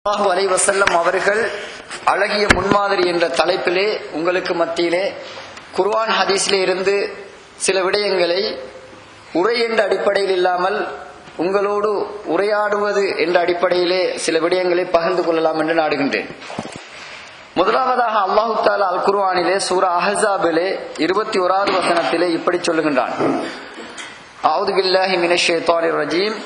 ஸல்லல்லாஹு அலைஹி வஸல்லம் அவர்கள் அழகிய முன்மாதிரி என்ற தலைப்பிலே உங்களுக்கு மத்தியிலே குர்ஆன் ஹதீஸிலே இருந்து சில விடயங்களை உரை என்ற அடிப்படையில் இல்லாமல் உங்களோடு உரையாடுவது என்ற அடிப்படையிலே சில விடயங்களை பகிர்ந்து கொள்ளலாம் என்று நாடுகின்றேன். முதலாவதாக அல்லாஹு தஆலா அல் குர்ஆனிலே சூரா அஹ்ஸாபிலே 21வது வசனத்திலே இப்படி சொல்லுகின்றான். அஊது பில்லாஹி மினஷ் ஷைத்தானிர் ரஜீம்.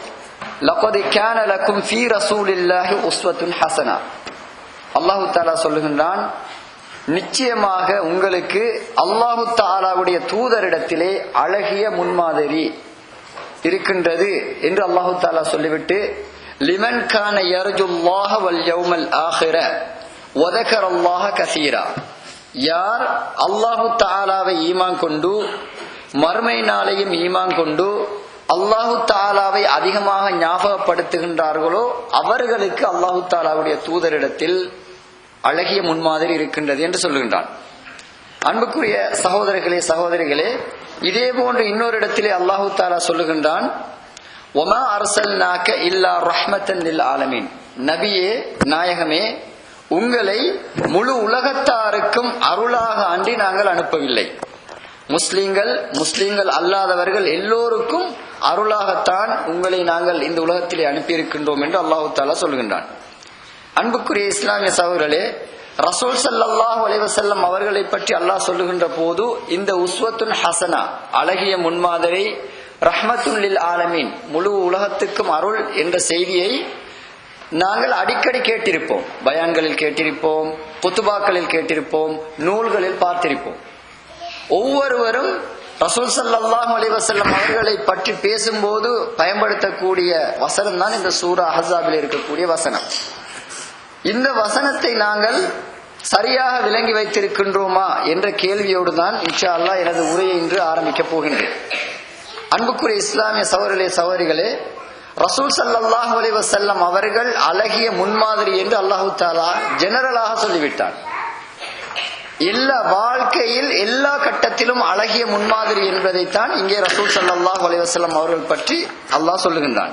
லகத் கான லக்கும் ஃபீ ரசூலில்லாஹி உஸ்வத்துன் ஹஸனா. அல்லாஹு தஆலா சொல்லுகின்றான், நிச்சயமாக உங்களுக்கு அல்லாஹு தஆலாவுடைய தூதரிடத்திலே அழகிய முன்மாதிரி இருக்கின்றது என்று அல்லாஹு தஆலா சொல்லிவிட்டு, லிமன் கான யர்ஜுல்லாஹ வல் யௌமல் ஆகிர வ ذكرல்லாஹ கஸீரா, யார் அல்லாஹு தஆலாவை ஈமான் கொண்டு மறுமை நாளையும் ஈமான் கொண்டு அல்லாஹு தஆலாவை அதிகமாக ஞாபகப்படுத்துகின்றார்களோ அவர்களுக்கு அல்லாஹு தஆலாவுடைய தூதரிடத்தில் அழகிய முன்மாதிரி இருக்கின்றது என்று சொல்லுகின்றான். அன்புக்குரிய சகோதரர்களே சகோதரிகளே, இதே போன்று இன்னொரு இடத்திலே அல்லாஹு தஆலா சொல்லுகின்றான், வமா அர்சல்நாக இல்லா ரஹ்மத்தன் லில் ஆலமீன். நபியே, நாயகமே, உங்களை முழு உலகத்தாருக்கும் அருளாக அன்றி நாங்கள் அனுப்பவில்லை. முஸ்லிம்கள் அல்லாதவர்கள் எல்லோருக்கும் அருளாகத்தான் உங்களை நாங்கள் இந்த உலகத்திலே அனுப்பியிருக்கின்றோம் என்று அல்லாஹு தஆலா சொல்கின்றான். அன்புக்குரிய இஸ்லாமிய சகோதரர்களே, ரசூல் ஸல்லல்லாஹு அலைஹி வஸல்லம் அவர்களை பற்றி அல்லாஹ் சொல்லுகின்ற போது இந்த உஸ்வத்துன் ஹஸனா, அழகிய முன்மாதிரி, ரஹ்மத்துன் லில் ஆலமீன், முழு உலகத்துக்கும் அருள் என்ற செய்தியை நாங்கள் அடிக்கடி கேட்டிருப்போம். பயான்களில் கேட்டிருப்போம், குத்துபாக்களில் கேட்டிருப்போம், நூல்களில் பார்த்திருப்போம். ஒவ்வொருவரும் ரசூல் ஸல்லல்லாஹு அலைஹி வஸல்லம் அவர்களை பற்றி பேசும்போது பயன்படுத்தக்கூடிய வசனம் தான் இந்த சூரா அஹ்ஸாபில் இருக்கக்கூடிய வசனம். இந்த வசனத்தை நாங்கள் சரியாக விளங்கி வைத்திருக்கின்றோமா என்ற கேள்வியோடு தான் இன்ஷா அல்லாஹ் எனது உரையை இன்று ஆரம்பிக்கப் போகின்றேன். அன்புக்குரிய இஸ்லாமிய சகோதரர்களே சகோதரிகளே, ரசூல் ஸல்லல்லாஹு அலைஹி வஸல்லம் அவர்கள் அழகிய முன்மாதிரி என்று அல்லாஹு தஆலா ஜெனரலாக சொல்லிவிட்டார். எல்லா வாழ்க்கையில் எல்லா கட்டத்திலும் அழகிய முன்மாதிரி என்பதைத்தான் இங்கே ரசூல் ஸல்லல்லாஹு அலைஹி வஸல்லம் அவர்கள் பற்றி அல்லாஹ் சொல்லுகின்றான்.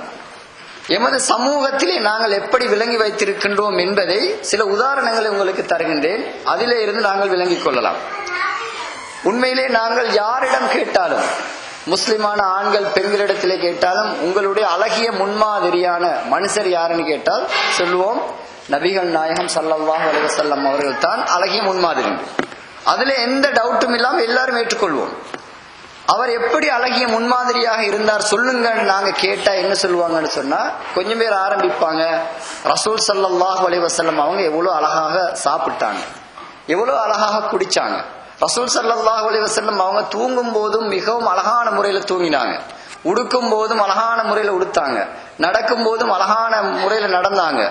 எமது சமூகத்திலே நாங்கள் எப்படி விளங்கி வைத்திருக்கின்றோம் என்பதை சில உதாரணங்களை உங்களுக்கு தருகின்றேன். அதிலே இருந்து நாங்கள் விளங்கிக் கொள்ளலாம். உண்மையிலே நாங்கள் யாரிடம் கேட்டாலும், முஸ்லிமான ஆண்கள் பெண்களிடத்திலே கேட்டாலும், உங்களுடைய அழகிய முன்மாதிரியான மனுஷர் யாருன்னு கேட்டால் சொல்லுவோம், நபிகள் நாயகம் ஸல்லல்லாஹு அலைஹி வஸல்லம் அவர்கள் தான் அழகிய முன்மாதிரி. அதுல எந்த டவுட்டும் இல்லாமல் எல்லாரும் ஏற்றுக்கொள்வோம். அவர் எப்படி அழகிய முன்மாதிரியாக இருந்தார் சொல்லுங்க நாங்க கேட்டா என்ன சொல்லுவாங்கன்னு சொன்னா, கொஞ்சம் பேர் ஆரம்பிப்பாங்க, ரசூல் ஸல்லல்லாஹு அலைஹி வஸல்லம் அவங்க எவ்வளவு அழகாக சாப்பிட்டாங்க, எவ்வளவு அழகாக குடிச்சாங்க. ரசூல் ஸல்லல்லாஹு அலைஹி வஸல்லம் அவங்க தூங்கும் போதும் மிகவும் அழகான முறையில தூங்கினாங்க, உடுக்கும் போதும் அழகான முறையில உடுத்தாங்க, நடக்கும் போதும் அழகான முறையில நடந்தாங்க,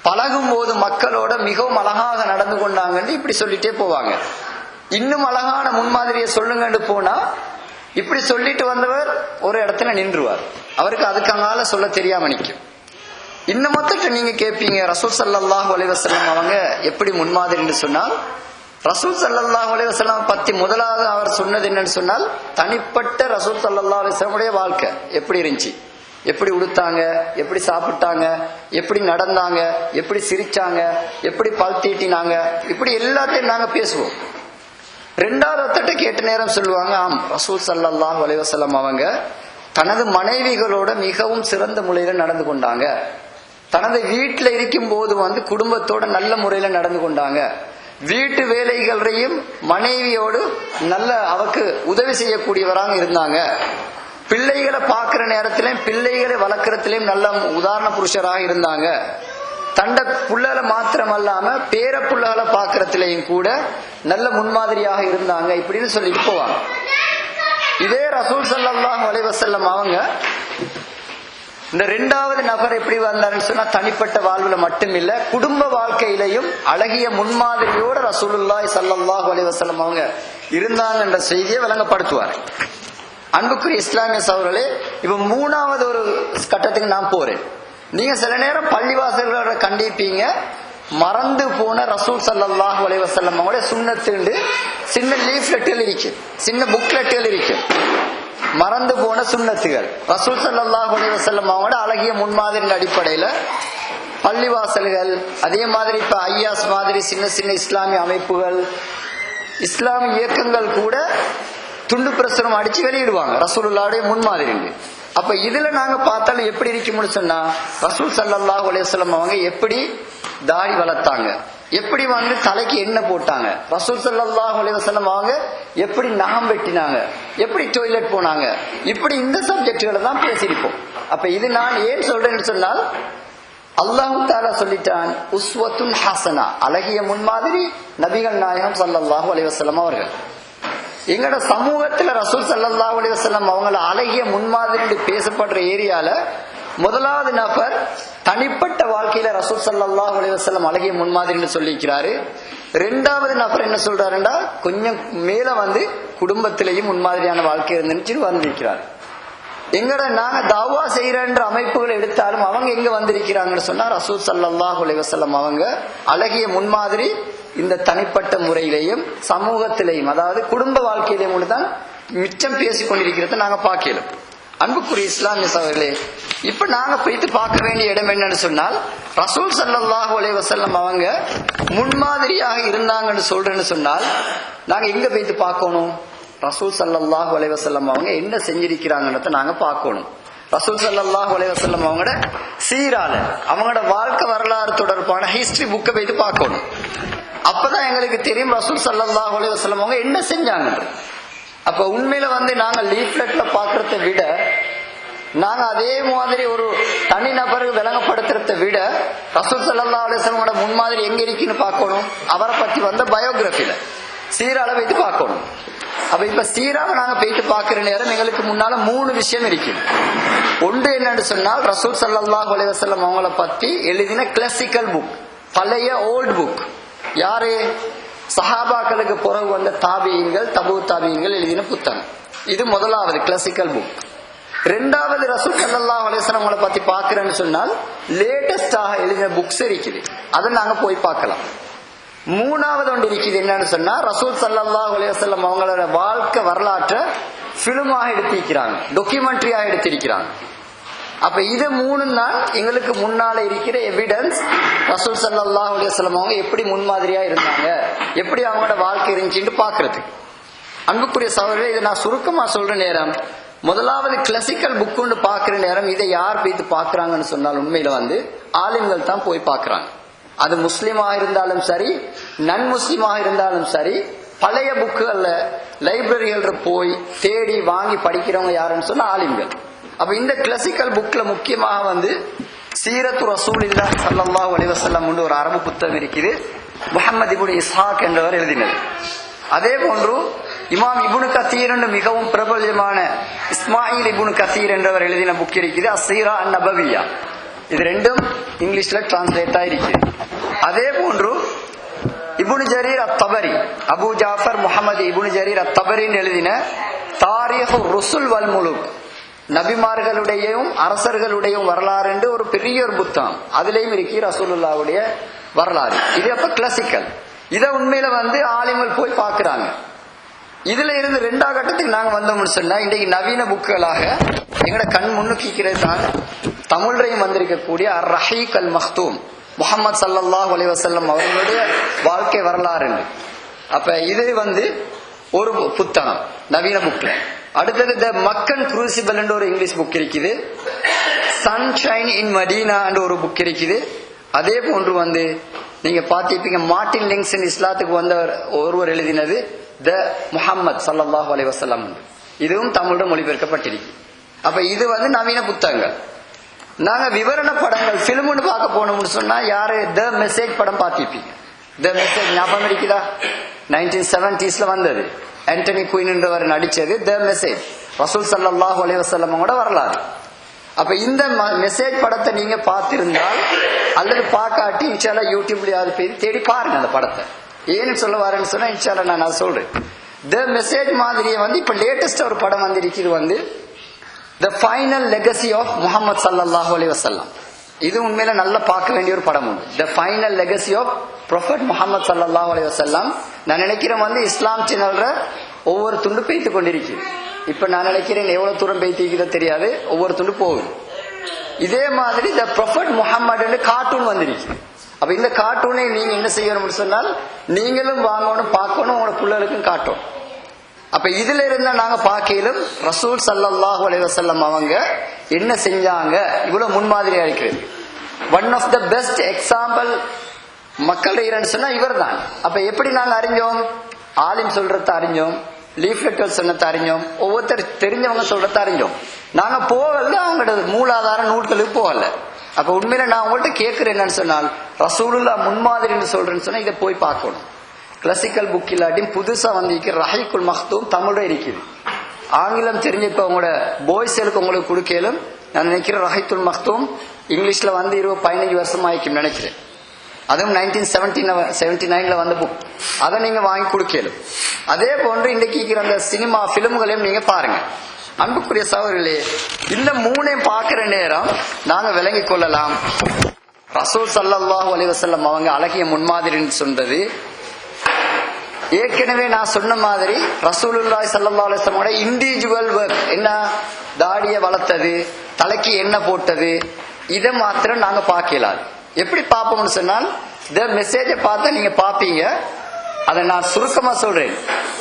பழகும் போது மக்களோட மிகவும் அழகாக நடந்து கொண்டாங்கன்னு இப்படி சொல்லிட்டே போவாங்க. இன்னும் அழகான முன்மாதிரியை சொல்லுங்கன்னு போனா இப்படி சொல்லிட்டு வந்தவர் ஒரு இடத்துல நின்றுவார். அவருக்கு அதுக்காக சொல்ல தெரியாம நிற்கும். இன்னும் மொத்தத்தை நீங்க கேட்பீங்க, ரசூல் ஸல்லல்லாஹு அலைஹி வஸல்லம் அவங்க எப்படி முன்மாதிரின்னு சொன்னால், ரசூல் ஸல்லல்லாஹு அலைஹி வஸல்லம் பத்தி முதலாவது அவர் சொன்னது என்னன்னு சொன்னால், தனிப்பட்ட ரசூல் ஸல்லல்லாஹு அலைஹி வஸல்லம் வாழ்க்கை எப்படி இருந்துச்சு, எப்படி உடுத்தாங்க, எப்படி சாப்பிட்டாங்க, எப்படி நடந்தாங்க, எப்படி சிரிச்சாங்க, எப்படி பல் தீட்டினாங்க, இப்படி எல்லாத்தையும் நாங்க பேசுவோம். ரெண்டாவது ஒருத்தட்ட கேட்ட நேரம் சொல்லுவாங்க, ஆம், ரசூல் ஸல்லல்லாஹு அலைஹி வஸல்லம் அவங்க தனது மனைவிகளோட மிகவும் சிறந்த முறையில நடந்து கொண்டாங்க, தனது வீட்டில் இருக்கும் போது குடும்பத்தோட நல்ல முறையில நடந்து கொண்டாங்க, வீட்டு வேலைகளையும் மனைவியோடு நல்ல அவருக்கு உதவி செய்யக்கூடியவராக இருந்தாங்க, பிள்ளைகளை பார்க்கிற நேரத்திலையும் பிள்ளைகளை வளர்க்கறதுலயும் நல்ல உதாரண புருஷராக இருந்தாங்க, தண்ட புள்ளகளை மாத்திரம் அல்லாம பேர புள்ளகளை பார்க்கறதுலயும் கூட நல்ல முன்மாதிரியாக இருந்தாங்க இப்படின்னு சொல்லிட்டு போவாங்க. இதே ரசூல் ஸல்லல்லாஹு அலைஹி வஸல்லம் அவங்க இந்த ரெண்டாவது நபர் எப்படி வந்தாருன்னு சொன்னா, தனிப்பட்ட வாழ்வுல மட்டும் இல்ல, குடும்ப வாழ்க்கையிலையும் அழகிய முன்மாதிரியோட ரசூலுல்லாஹி ஸல்லல்லாஹு அலைஹி வஸல்லம் அவங்க இருந்தாங்க என்ற செய்தியை விளங்கப்படுத்துவார். அன்புக்குரிய இஸ்லாமிய சகோதரர்களே, இப்ப மூணாவது ஒரு கட்டத்துக்கு நான் போறேன். நீங்க சில நேரம் பள்ளிவாசல்களோட கண்டிப்பீங்க, மறந்து போன ரசூல் ஸல்லல்லாஹு அலைஹி வஸல்லம் அவங்களுடைய சுன்னத்துண்டு சின்ன லீஃப்லெட்டுகள் இருக்கு, சின்ன புக்லெட்டுகள் இருக்கு, மறந்து போன சுன்னத்துகள். ரசூல் ஸல்லல்லாஹு அலைஹி வஸல்லம் அவங்களோட அழகிய முன்மாதிரியின் அடிப்படையில பள்ளிவாசல்கள், அதே மாதிரி இப்ப ஐயாஸ் மாதிரி சின்ன சின்ன இஸ்லாமிய அமைப்புகள், இஸ்லாமிய இயக்கங்கள் கூட துண்டு பிரசுரம் அடிச்சு வெளியிடுவாங்க ரசூலுல்லாஹ்வுடைய முன்மாதிரி. அப்ப இதுல நாங்க பார்த்தாலும் எப்படி இருக்கும்னு சொன்னா, ரசூல் ஸல்லல்லாஹு அலைஹி வஸல்லம் அவங்க எப்படி தாடி வளர்த்தாங்க, எப்படி தலைக்கு எண்ணெய் போட்டாங்க, ரசூல் ஸல்லல்லாஹு அலைஹி வஸல்லம் அவங்க எப்படி நகம் வெட்டினாங்க, எப்படி டாய்லெட் போனாங்க, இப்படி இந்த சப்ஜெக்டுகளை தான் பேசியிருப்போம். அப்ப இது நான் ஏன் சொல்றேன்னு சொன்னால், அல்லாஹ் தஆலா சொல்லிட்டான் உஸ்வத்துன் ஹஸனா, அழகிய முன்மாதிரி நபிகள் நாயகம் ஸல்லல்லாஹு அலைஹி வஸல்லம் அவர்கள். எங்கட சமூகத்துல ரசூல் ஸல்லல்லாஹு அலைஹி வஸல்லம் அவங்கள அழகிய முன்மாதிரி பேசப்படுற ஏரியால முதலாவது நபர் தனிப்பட்ட வாழ்க்கையில ரசூல் ஸல்லல்லாஹு அலைஹி வஸல்லம் அழகிய முன்மாதிரின்னு சொல்லிக்கிறாரு. இரண்டாவது நபர் என்ன சொல்றாருன்னா, கொஞ்சம் மேல குடும்பத்திலேயும் முன்மாதிரியான வாழ்க்கை இருந்துச்சு வந்திருக்கிறார். எங்கட நாங்க தாவா செய்யற அமைப்புகள் எடுத்தாலும் அவங்க எங்க வந்திருக்கிறாங்கன்னு சொன்னா, ரசூல் ஸல்லல்லாஹு அலைஹி வஸல்லம் அவங்க அழகிய முன்மாதிரி இந்த தனிப்பட்ட முறையிலையும் சமூகத்திலையும், அதாவது குடும்ப வாழ்க்கையிலையும் தான் மிச்சம் பேசிக் கொண்டிருக்கிறத நாங்க பார்க்கலாம். அன்புக்குரிய இஸ்லாமிய சகோதரர்களே, இப்ப நாங்க போயிட்டு பார்க்க வேண்டிய இடம் என்னன்னு சொன்னால், ரசூல் ஸல்லல்லாஹு அலைஹி வஸல்லம் அவங்க முன்மாதிரியாக இருந்தாங்கன்னு சொல்றேன்னு சொன்னால், நாங்க எங்க போயிட்டு பார்க்கணும்? ரசூல் ஸல்லல்லாஹு அலைஹி வஸல்லம் அவங்க என்ன செஞ்சிருக்கிறாங்கன்றத நாங்க பார்க்கணும். ரசூல் ஸல்லல்லாஹு அலைஹி வஸல்லம் அவங்களோட சீரால, அவங்களோட வாழ்க்கை வரலாறு தொடர்பான ஹிஸ்டரி புக்கை போயிட்டு பார்க்கணும். அப்பதான் எங்களுக்கு தெரியும் ரசூல் ஸல்லல்லாஹு அலைஹி வஸல்லம் அவங்க என்ன செஞ்சாங்க. அப்ப உண்மையில நாங்க லீஃப்லெட்ல பாக்குறத விட, நாங்க அதே மாதிரி ஒரு தனி நபருக்கு விளங்கப்படுத்துறத விட, ரசூல் ஸல்லல்லாஹு அலைஹி வஸல்லமோட முன்மாதிரி எங்க இருக்குன்னு பார்க்கணும். அவரை பத்தி பயோகிராஃபில சீரால வைத்து பார்க்கணும். அப்ப இப்ப சீராவை நாங்க போயிட்டு பாக்குற நேரம் எங்களுக்கு முன்னால 3 விஷயம் இருக்கு. ஒன்று என்னன்னு சொன்னால், ரசூல் ஸல்லல்லாஹு அலைஹி வஸல்லம் அவங்கள பத்தி எழுதின கிளாசிக்கல் புக், பழைய ஓல்ட் புக். யாரு? சஹாபாக்களுக்கு பிறகு வந்த தாபியீன்கள், தபு தாபியீன்கள் எழுதின புத்தகம். இது முதலாவது கிளாசிக்கல் புக். இரண்டாவது, ரசூல் ஸல்லல்லாஹு அலைஹி வஸல்லம் அவங்கள பத்தி பாக்குறேன்னு சொன்னால் லேட்டஸ்டாக எழுதின புக்ஸ் இருக்குது, அதை நாங்க போய் பார்க்கலாம். மூணாவது ஒன்று இருக்குது, என்னன்னு சொன்னா ரசூல் ஸல்லல்லாஹு அலைஹி வஸல்லம் அவங்களோட வாழ்க்கை வரலாற்றை பிலிமாக எடுத்திருக்கிறாங்க, டாக்குமெண்ட்ரியாக எடுத்திருக்கிறாங்க. அப்ப இது 3 தான் எங்களுக்கு முன்னால இருக்கிற எவிடன்ஸ். ரசூல் ஸல்லல்லாஹு அலைஹி வஸல்லம் அவங்க எப்படி முன்மாதிரியா இருந்தாங்க, எப்படி அவங்களோட வாழ்க்கை இருந்துச்சுன்னு பாக்குறதுக்கு. அன்புக்குரிய சகோதரர்களே, இதை நான் சுருக்கமா சொல்ற நேரம், முதலாவது கிளாசிக்கல் புக்குன்னு பாக்குற நேரம், இதை யார் போய் பாக்குறாங்கன்னு சொன்னால் உண்மையில ஆலிம்கள் தான் போய் பாக்குறாங்க. அது முஸ்லீமாக இருந்தாலும் சரி, நன் முஸ்லீமாக இருந்தாலும் சரி, பழைய புக்குகள்ல லைப்ரரிகள் போய் தேடி வாங்கி படிக்கிறவங்க யாருன்னு சொன்னா ஆலிம்கள். அப்ப இந்த கிளாசிக்கல் புக்ல முக்கியமாக சீரத்து ரசூலில்லாஹி ஸல்லல்லாஹு அலைஹி வஸல்லம் ஒரு அரபு புத்தகம் இருக்குது, முஹம்மது இப்னு இஸ்ஹாக் என்றவர் எழுதினது. அதே போன்று இமாம் இப்னு கசீர் என்ற மிகவும் பிரபலமான இஸ்மாயில் இப்னு கசீர் என்றவர் எழுதின புக் இருக்குது, அஸ்ஸீரா அன்-நபவிய்யா. இது ரெண்டும் இங்கிலீஷ்ல டிரான்ஸ்லேட் ஆயிருக்குது. அதே போன்று இப்னு ஜரீர் அத்-தபரி, அபு ஜாஃபர் முஹம்மது இப்னு ஜரீர் அத்-தபரின்னு எழுதின தாரீஹு ருசுல் வல் முலுக், நபிமார்களுடையும் அரசர்களுடையும் வரலாறு என்று ஒரு பெரிய ஒரு புத்தகம். அதுலயும் இருக்கு ரசூலுல்லாஹ்வுடைய வரலாறு. இது அப்ப கிளாசிக்கல். இதை உண்மையில ஆலிம்கள் போய் பாக்குறாங்க. இதுல இருந்து 2ஆம் கட்டத்துக்கு நாங்க வந்தோம்னு சொன்னா, இன்றைக்கு நவீன புக்குகளாக எங்கட கண் முன்னுக்கிறது தான் தமிழ்லையும் வந்திருக்கக்கூடிய அர்-ரஹீக் அல்-மக்தூம், முஹம்மது ஸல்லல்லாஹு அலைஹி வஸல்லம் அவர்களுடைய வாழ்க்கை வரலாறு. அப்ப இது ஒரு புத்தகம் நவீன புக்ல. அடுத்தது த மக்கன் குரூசிபிள் என்ற ஒரு இங்கிலீஷ் புக் இருக்குது, சன்ஷைன் இன் மதீனா என்ற ஒரு புக் இருக்குது. அதே போன்று நீங்க பாத்திருப்பீங்க, மார்ட்டின் லிங்க்சன் இஸ்லாத்துக்கு வந்தவர் ஒருவர் எழுதினது த முஹம்மது ஸல்லல்லாஹு அலைஹி வஸல்லம். இதுவும் தமிழோட மொழிபெயர்க்கப்பட்டிருக்கு. அப்ப இது நவீன புத்தகங்கள். நாங்க விவரண படங்கள் பிலிம்னு பார்க்க போனோம்னு சொன்னா, யாரு த மெசேஜ் படம் பார்த்திருப்பீங்க. த மெசேஜ் ஞாபகம் இருக்குதா? 1970s வந்தது. ஆண்டனி குயின் என்றவர் நடிச்சது த மெசேஜ், ரசூல் ஸல்லல்லாஹு அலைஹி வஸல்லமோட வரலாறு. அப்ப இந்த மெசேஜ் படத்தை நீங்க பார்த்திருந்தால் அல்லது பார்க்காட்டி இன்ஷால்லா யூடியூப்லயாவது போய் தேடி பாருங்க அந்த படத்தை. ஏன்னு சொல்ல வரேன்னு சொன்னா இன்ஷால்லா நான் அதை சொல்றேன். த மெசேஜ் மாதிரியே இப்ப லேட்டஸ்ட் ஒரு படம் வந்திருக்கிறது, the final legacy of Muhammad ஸல்லல்லாஹு அலைஹி வஸல்லம். இது உண்மையில நல்லா பார்க்க வேண்டிய ஒரு படம் உண்டு, the final legacy of prophet Muhammad ஸல்லல்லாஹு அலைஹி வஸல்லம். நான் நினைக்கிறேன் இஸ்லாம் சேனல்ல ஒவ்வொரு துண்டு பெய்த்து கொண்டிருக்கு. இப்ப நான் நினைக்கிறேன் எவ்வளவு தூரம் பெய்த்திருக்கிறதோ தெரியாது, ஒவ்வொரு துண்டு போகுது. இதே மாதிரி த ப்ரொஃபட் முஹம்மது கார்ட்டூன் வந்திருக்கு. அப்ப இந்த கார்ட்டூனை நீங்க என்ன செய்யணும்னு சொன்னால் நீங்களும் வாங்கணும், பார்க்கணும், உங்களோட பிள்ளைகளுக்கும் காட்டணும். அப்ப இதுல இருந்தா நாங்க பார்க்கலும் ரசூல் ஸல்லல்லாஹு அலைஹி வஸல்லம் அவங்க என்ன செஞ்சாங்க இவ்வளவு முன்மாதிரியா இருக்கிறது. One of the best example மக்கள் இரண்டு சொன்னா இவர் தான். அப்ப எப்படி நாங்க அறிஞ்சோம்? ஆலிம் சொல்றத அறிஞ்சோம், லீஃப்லெட்கள் சொன்னதை அறிஞ்சோம், ஒவ்வொருத்தர் தெரிஞ்சவங்க சொல்றத அறிஞ்சோம். நாங்க போகல, அவங்களோட மூலாதார நூல்களுக்கு போகல. அப்ப உண்மையில நான் உங்கள்கிட்ட கேட்கிறேன் என்னன்னு சொன்னால், ரசூலுல்லாஹ் முன்மாதிரின்னு சொல்றேன்னு சொன்னா இதை போய் பார்க்கணும். கிளாசிக்கல் புக் இல்லாட்டியும் புதுசா வந்து ரஹீக்குல் மக்தூம் தமிழ இருக்குது. ஆங்கிலம் தெரிஞ்ச இப்ப உங்களோட பாய்ஸ்களுக்கு உங்களுக்கு கொடுக்கலும். நான் நினைக்கிறேன் ரஹீக்குல் மக்தூம் இங்கிலீஷ்ல வந்து 15 வருஷம் ஆயிக்கும் நினைக்கிறேன். அதுவும் 1979 வந்த புக். அதை நீங்க வாங்கி கொடுக்கலும். அதே போன்று இன்றைக்கு அந்த சினிமா பிலிம்களையும் நீங்க பாருங்க. அன்புக்குரிய சகோதரர்களே, இந்த மூணையும் பார்க்கிற நேரம் நாங்க விளங்கிக் கொள்ளலாம் ரசூல் ஸல்லல்லாஹு அலைஹி வஸல்லம் அவங்க அழகிய முன்மாதிரின்னு சொன்னது. ஏற்கனவே நான் சொன்ன மாதிரி ரசூலுல்லாஹி ஸல்லல்லாஹு அலைஹி வஸல்லமோட இண்டிவிஜுவல் ஒர்க் என்ன, தாடியை வளர்த்தது, தலைக்கு எண்ணெய் போட்டது, இதை மாத்திரம் நாங்க பார்க்கலாது. எப்படி பார்ப்போம்னு சொன்னால், இந்த மெசேஜை பார்த்தா நீங்க பார்ப்பீங்க. அதை நான் சுருக்கமா சொல்றேன்.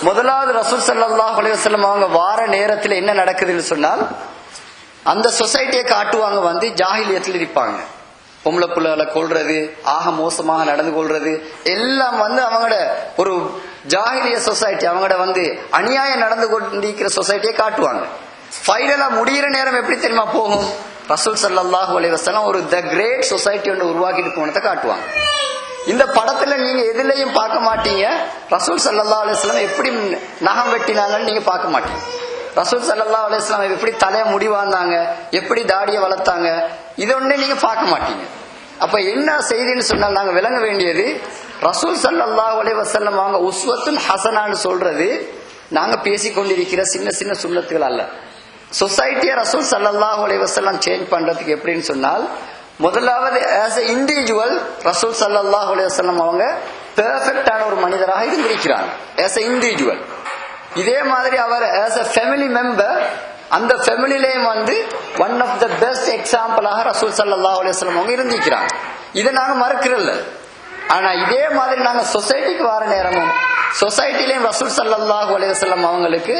முதலாவது ரசூல் ஸல்லல்லாஹு அலைஹி வஸல்லம் அவங்க வார நேரத்தில் என்ன நடக்குதுன்னு சொன்னால், அந்த சொசைட்டியை காட்டுவாங்க. வந்து ஜாஹிலியத்தில் இருப்பாங்க, பொம்பளை புள்ளைகளை கொள்றது, ஆக மோசமாக நடந்து கொள்றது எல்லாம் வந்து அவங்களோட ஒரு ஜாஹிலிய சொசைட்டி, அவங்களோட வந்து அநியாயம் நடந்து கொண்டிருக்கிற சொசைட்டியை காட்டுவாங்க. ஃபைனலா முடிகிற நேரம் எப்படி தெரியுமா போகும்? ரசூல் ஸல்லல்லாஹு அலைஹி வஸல்லம் ஒரு த கிரேட் சொசைட்டி ஒன்று உருவாக்கிட்டு போனதை காட்டுவாங்க. இந்த படத்துல நீங்க எதுலையும் பார்க்க மாட்டீங்க ரசூல் ஸல்லல்லாஹு அலைஹி வஸல்லம் எப்படி நகம் வெட்டினாங்கன்னு நீங்க பார்க்க மாட்டீங்க. ரசூல் ஸல்லல்லாஹு அலைஹி வஸல்லம் எப்படி தலைய முடிவாந்தாங்க, எப்படி தாடியை வளர்த்தாங்க, இது ஒண்ணே நீங்க பார்க்க மாட்டீங்க. அப்ப என்ன செய்தின்னு சொன்னால், நாங்க விளங்க வேண்டியது ரசூல் ஸல்லல்லாஹு அலைஹி வஸல்லம் அவங்க உஸ்வத்துன் ஹசனான்னு சொல்றது நாங்க பேசிக்கொண்டிருக்கிற சின்ன சின்ன சுன்னத்துகள் அல்ல. சொசைட்டியை ரசூல் ஸல்லல்லாஹு அலைஹி வஸல்லம் சேஞ்ச் பண்றதுக்கு எப்படின்னு சொன்னால், முதலாவது ஆஸ் எ இண்டிவிஜுவல் ரசூல் ஸல்லல்லாஹு அலைஹி வஸல்லம் அவங்க பெர்ஃபெக்டான ஒரு மனிதராக இருந்திருக்கிறாங்க ஆஸ் எ இண்டிவிஜுவல். இதே மாதிரி அவர் ஆஸ் எ ஃபேமிலி மெம்பர் அந்த ஃபேமிலிலேயும் வந்து ஒன் ஆஃப் த பெஸ்ட் எக்ஸாம்பிளாக ரசூல் ஸல்லல்லாஹு அலைஹி வஸல்லம் அவங்க இருந்திருக்கிறாங்க. இதை நாங்க மறுக்கிறல்ல. ஆனா இதே மாதிரி நாங்க சொசைட்டிக்கு வர நேரமும் சொசைட்டிலையும் ரசூல் ஸல்லல்லாஹு அலைஹி வஸல்லம் அவங்களுக்கு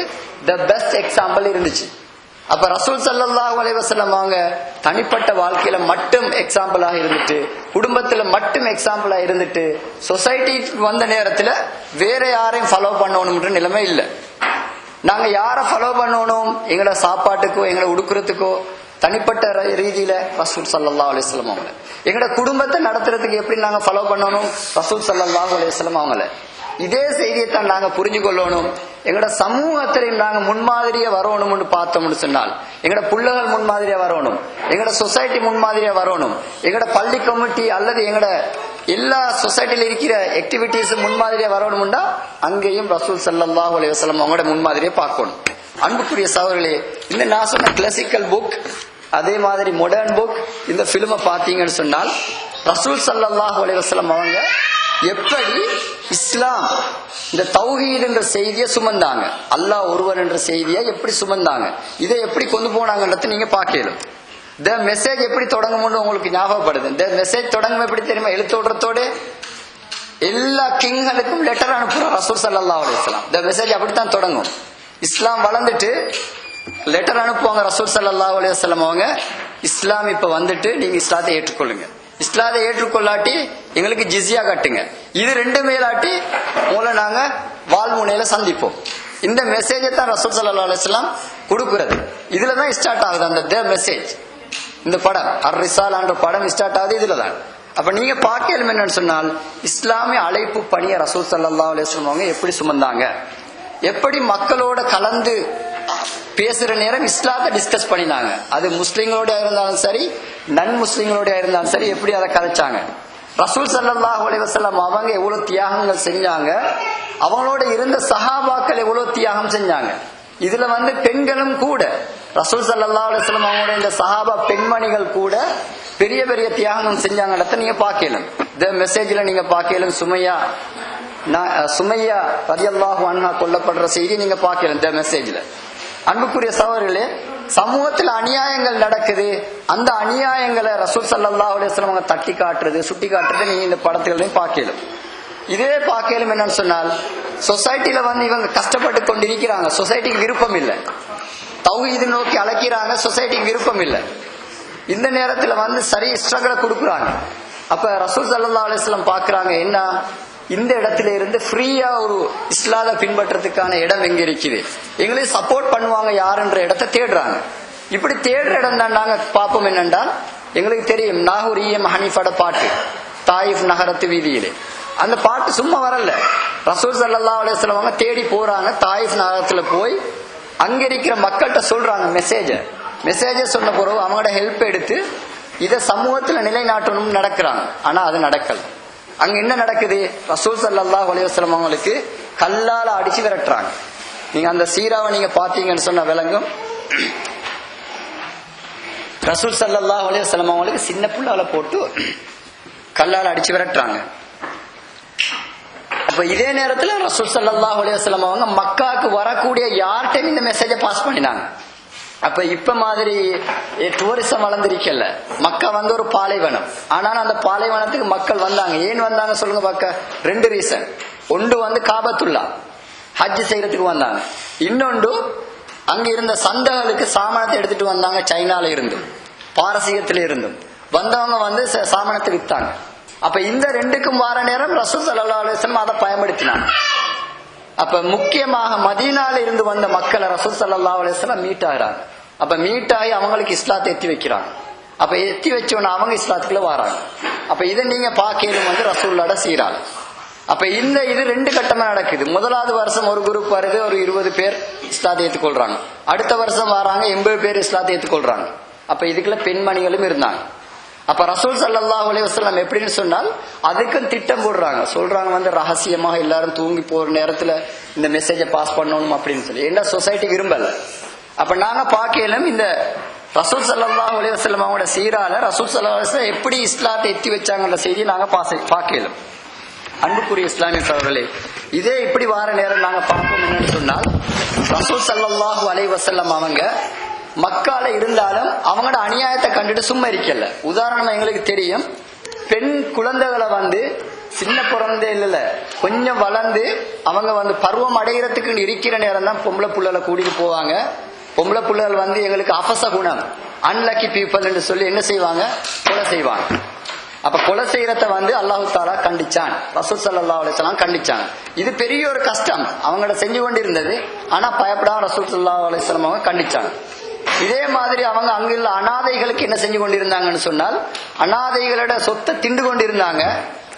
த பெஸ்ட் எக்ஸாம்பிள் இருந்துச்சு. அப்ப ரசூல் ஸல்லல்லாஹு அலைஹி வஸல்லம் அவங்க தனிப்பட்ட வாழ்க்கையில மட்டும் எக்ஸாம்பிளாக இருந்துட்டு, குடும்பத்துல மட்டும் எக்ஸாம்பிளா இருந்துட்டு, சொசைட்டிக்கு வந்த நேரத்துல வேற யாரையும் ஃபாலோ பண்ணணும்ன்ற நிலைமை இல்லை. நாங்க யாரை ஃபாலோ பண்ணணும்? எங்களோட சாப்பாட்டுக்கோ எங்களை உடுக்கிறதுக்கோ தனிப்பட்ட ரீதியில ரசூல் ஸல்லல்லாஹு அலைஹி வஸல்லம் அவங்கள, எங்களோட குடும்பத்தை நடத்துறதுக்கு எப்படி நாங்க ஃபாலோ பண்ணணும்? ரசூல் ஸல்லல்லாஹு அலைஹி வஸல்லம் அவங்கள. இதே செய்தியைத்தான் நாங்க புரிஞ்சு கொள்ளணும். எங்களோட சமூகத்திலையும் நாங்க முன்மாதிரியா வரணும்னு பார்த்தோம்னு சொன்னால், எங்களோட பிள்ளைகள் முன்மாதிரியா வரணும், எங்களோட சொசைட்டி முன்மாதிரியா வரணும், எங்களோட பள்ளி கமிட்டி அல்லது எங்களோட எல்லா சொசைட்டில இருக்கிற ஆக்டிவிட்டிஸ் முன்மாதிரியா வரணும்னா அங்கேயும் ரசூல் ஸல்லல்லாஹு அலைஹி வஸல்லம் அவங்களோட முன்மாதிரியை பார்க்கணும். அன்புக்குரிய சகோதரர்களே, இந்த நான் சொன்ன கிளாசிக்கல் புக் அதே மாதிரி மாடர்ன் புக் இந்த பிலிமை பார்த்தீங்கன்னு சொன்னால், ரசூல் ஸல்லல்லாஹு அலைஹி வஸல்லம் அவங்க எப்படி இஸ்லாம் இந்த தௌஹீத் என்ற செய்தியை சுமந்தாங்க, அல்லாஹ் ஒருவர் என்ற செய்தியை எப்படி சுமந்தாங்க, இதை எப்படி கொண்டு போனாங்கன்றது நீங்க பார்க்கலாம். த மெசேஜ் எப்படி தொடங்கும்னு உங்களுக்கு ஞாபகப்படுது. த மெசேஜ் தொடங்கும் எப்படி தெரியுமா? எழுத்தோடுறதோட எல்லா கிங்களுக்கும் லெட்டர் அனுப்புற ரசூல் ஸல்லல்லாஹு அலைஹி வஸல்லம். த மெசேஜ் அப்படித்தான் தொடங்கும். இஸ்லாம் வளர்ந்துட்டு லெட்டர் அனுப்புவாங்க ரசூல் ஸல்லல்லாஹு அலைஹி வஸல்லம் அவங்க, இஸ்லாம் இப்ப வந்துட்டு நீங்க இஸ்லாத்தை ஏற்றுக்கொள்ளுங்க, இஸ்லாத்தை ஏற்றுக்கொள்ளாட்டி எங்களுக்கு ஜிஸ்யா கட்டுங்க, இது ரெண்டுமே இல்லாட்டி உங்களை நாங்க வாழ்முனையில சந்திப்போம். இந்த மெசேஜை தான் ரசூல் ஸல்லல்லாஹு அலைஹி வஸல்லம் கொடுக்கிறது. இதுலதான் ஸ்டார்ட் ஆகுது அந்த த மெசேஜ். இந்த படம் அர் ரிசாலான்ற படம் ஸ்டார்ட் ஆகுது இதுலதான். அப்ப நீங்க பார்க்கலும் என்னன்னு சொன்னால், இஸ்லாமிய அழைப்பு பணிய ரசூல் ஸல்லல்லாஹு அலைஹி வஸல்லம் அவங்க எப்படி சுமந்தாங்க, எப்படி மக்களோட கலந்து பேசுற நேரம் இஸ்லாத்தை டிஸ்கஸ் பண்ணினாங்க. அது முஸ்லிம்களோட இருந்தாலும் சரி, நன் முஸ்லிம்களோட இருந்தாலும் சரி, எப்படி அதை கதைச்சாங்க. ரசூல் ஸல்லல்லாஹு அலைஹி வஸல்லம் அவங்க எவ்வளவு தியாகங்கள் செஞ்சாங்க, அவங்களோட இருந்த சஹாபாக்கள் எவ்வளவு தியாகம் செஞ்சாங்க. இதுல வந்து பெண்களும் கூட ரசூல் ஸல்லல்லாஹு அலைஹி வஸல்லம் அவங்களோட இந்த சஹாபா பெண்மணிகள் கூட பெரிய பெரிய தியாகம் செஞ்சாங்கன்றத நீங்க பார்க்கலாம். இந்த மெசேஜ்ல நீங்க பார்க்கலாம். சுமையா ரலியல்லாஹு அன்ஹா கொல்லப்படுற செய்தி நீங்க பார்க்கலாம் இந்த மெசேஜ்ல. அன்புக்குரிய சகோதரர்களே, சமூகத்தில் அநியாயங்கள் நடக்குது, அந்த அநியாயங்களை ரசூல் ஸல்லல்லாஹு அலைஹி வஸல்லம் அவங்க தட்டி காட்டுறது, சுட்டி காட்டுறது நீங்க இந்த படத்துகளையும் பார்க்கலும். இதே பார்க்கலும் என்னன்னு சொன்னால், சொசைட்டில இவங்க கஷ்டப்பட்டு கொண்டிருக்கிறாங்க, சொசைட்டிக்கு விருப்பம் இல்லை, தௌஹீது நோக்கி அழைக்கிறாங்க, சொசைட்டிக்கு விருப்பம் இல்லை. இந்த நேரத்துல சரி ஸ்ட்ரகிள கொடுக்குறாங்க. அப்ப ரசூல் ஸல்லல்லாஹு அலைஹி வஸல்லம் பாக்குறாங்க, என்ன இந்த இடத்துல இருந்து ஃப்ரீயா ஒரு இஸ்லாத்தை பின்பற்றதுக்கான இடம் எங்க இருக்குது, எங்களையும் சப்போர்ட் பண்ணுவாங்க யாருன்ற இடத்தை தேடுறாங்க. இப்படி தேடுற இடம் தான் நாங்க பார்ப்போம். என்னென்றால் எங்களுக்கு தெரியும் நாகூரியம் ஹனீஃபோட பாட்டு தாயிஃப் நகரத்து வீதியிலே. அந்த பாட்டு சும்மா வரல, ரசூல் ஸல்லல்லாஹு அலைஹி வஸல்லம் அவங்க தேடி போறாங்க. தாயிஃப் நகரத்துல போய் அங்க இருக்கிற மக்கள்கிட்ட சொல்றாங்க மெசேஜ சொன்ன பிறகு அவங்களோட ஹெல்ப் எடுத்து இதை சமூகத்துல நிலைநாட்டணும் நடக்கிறாங்க. ஆனா அது நடக்கல. அங்க என்ன நடக்குது, ரசூல் ஸல்லல்லாஹு அலைஹி வஸல்லம் அவங்களுக்கு கல்லால அடிச்சு விரட்டுறாங்க. நீங்க அந்த சீராவை நீங்க பாத்தீங்கன்னு சொன்ன விளங்கும். ரசூல் ஸல்லல்லாஹு அலைஹி வஸல்லம் அவங்களுக்கு சின்ன புள்ளால போட்டு கல்லால அடிச்சு விரட்டுறாங்க. அப்ப இதே நேரத்துல ரசூல் ஸல்லல்லாஹு அலைஹி வஸல்லம் அவங்க மக்காவுக்கு வரக்கூடிய யார்கிட்ட இந்த மெசேஜ பாஸ் பண்ணினாங்க. அப்ப இப்ப மாதிரி டூரிசம் வளர்ந்திருக்கல. மக்கா ஒரு பாலைவனம். ஆனாலும் அந்த பாலைவனத்துக்கு மக்கள் வந்தாங்க. ஏன் வந்தாங்க சொல்லுங்க பார்க்க. 2 ரீசன். ஒன்று காபத்துல்லா ஹஜ் செய்யறதுக்கு வந்தாங்க. இன்னொன்று அங்க இருந்த சந்தைகளுக்கு சாமானத்தை எடுத்துட்டு வந்தாங்க. சைனால இருந்தும் பாரசீகத்தில இருந்தும் வந்தவங்க சாமானத்தை வித்தாங்க. அப்ப இந்த 2க்கும் வார நேரம் ரசூல் ஸல்லல்லாஹு அலைஹி வஸல்லம் அதை பயன்படுத்தினாங்க. அப்ப முக்கியமாக மதீனால இருந்து வந்த மக்களை ரசூல் ஸல்லல்லாஹு அலைஹி வஸல்லம் மீட் ஆகிறாங்க. அப்ப மீட் ஆகி அவங்களுக்கு இஸ்லாத்தை எத்தி வைக்கிறாங்க. அப்ப எத்தி வச்சோன்னா அவங்க இஸ்லாத்துக்குள்ள வராங்க. அப்ப இதை நீங்க பாக்கலும் ரசூல்லோட சீரால். அப்ப இது 2 கட்டமா நடக்குது. முதலாவது வருஷம் ஒரு குரூப் வருது, ஒரு 20 பேர் இஸ்லாத்தை ஏற்றுக்கொள்றாங்க. அடுத்த வருஷம் வராங்க 80 பேர் இஸ்லாத்தை ஏற்றுக்கொள்றாங்க. அப்ப இதுக்குள்ள பெண்மணிகளும் இருந்தாங்க. அப்ப ரசூல் ஸல்லல்லாஹு அலைஹி வஸல்லம் எப்படின்னு சொன்னால் அதுக்கும் திட்டம் போடுறாங்க. சொல்றாங்க ரகசியமாக எல்லாரும் தூங்கி போற நேரத்துல இந்த மெசேஜை பாஸ் பண்ணணும் அப்படின்னு சொல்லி. ஏன்னா சொசைட்டி விரும்பல. அப்ப நாங்க பார்க்கலும் இந்த ரசூல் ஸல்லல்லாஹு அலைஹி வஸல்லம் அவங்களோட சீரால ரசூல் ஸல்லல்லாஹு அலைஹி வஸல்லம் எப்படி இஸ்லாத்தை எத்தி வச்சாங்கன்ற செய்தியை நாங்க பார்க்கலும். அன்புக்குரிய இஸ்லாமிய சகோதரர்களே, இதே இப்படி வார நேரம் நாங்க பார்ப்போம். என்னன்னு சொன்னால் ரசூல் ஸல்லல்லாஹு அலைஹி வஸல்லம் அவங்க மக்கால இருந்தாலும் அவங்களோட அநியாயத்தை கண்டுட்டு சும்மா இருக்கல. உதாரணமா எங்களுக்கு தெரியும், பெண் குழந்தைகளை சின்ன பிறந்தே இல்ல கொஞ்சம் வளர்ந்து அவங்க பருவம் அடைகிறதுக்கு இருக்கிற நேரம் தான் பொம்பளை புள்ளலை கூட்டிட்டு போவாங்க. பொம்பளை புள்ளல் எங்களுக்கு அபச குணம், அன்லக்கி பீப்புள் என்று சொல்லி என்ன செய்வாங்க, கொலை செய்வாங்க. அப்ப கொலை செய்யறத அல்லாஹு தாலா கண்டிச்சான், ரசூல் ஸல்லல்லாஹு அலைஹி வஸல்லம் கண்டிச்சாங்க. இது பெரிய ஒரு கஷ்டம் அவங்கள செஞ்சு கொண்டு இருந்தது. ஆனா பயப்படாம ரசூல் ஸல்லல்லாஹு அலைஹி வஸல்லம் அவங்க கண்டிச்சாங்க. இதே மாதிரி அவங்க அங்குள்ள அனாதைகளுக்கு என்ன செஞ்சு கொண்டிருந்தாங்கன்னு சொன்னால், அனாதைகளோட சொத்தை திண்டு கொண்டிருந்தாங்க.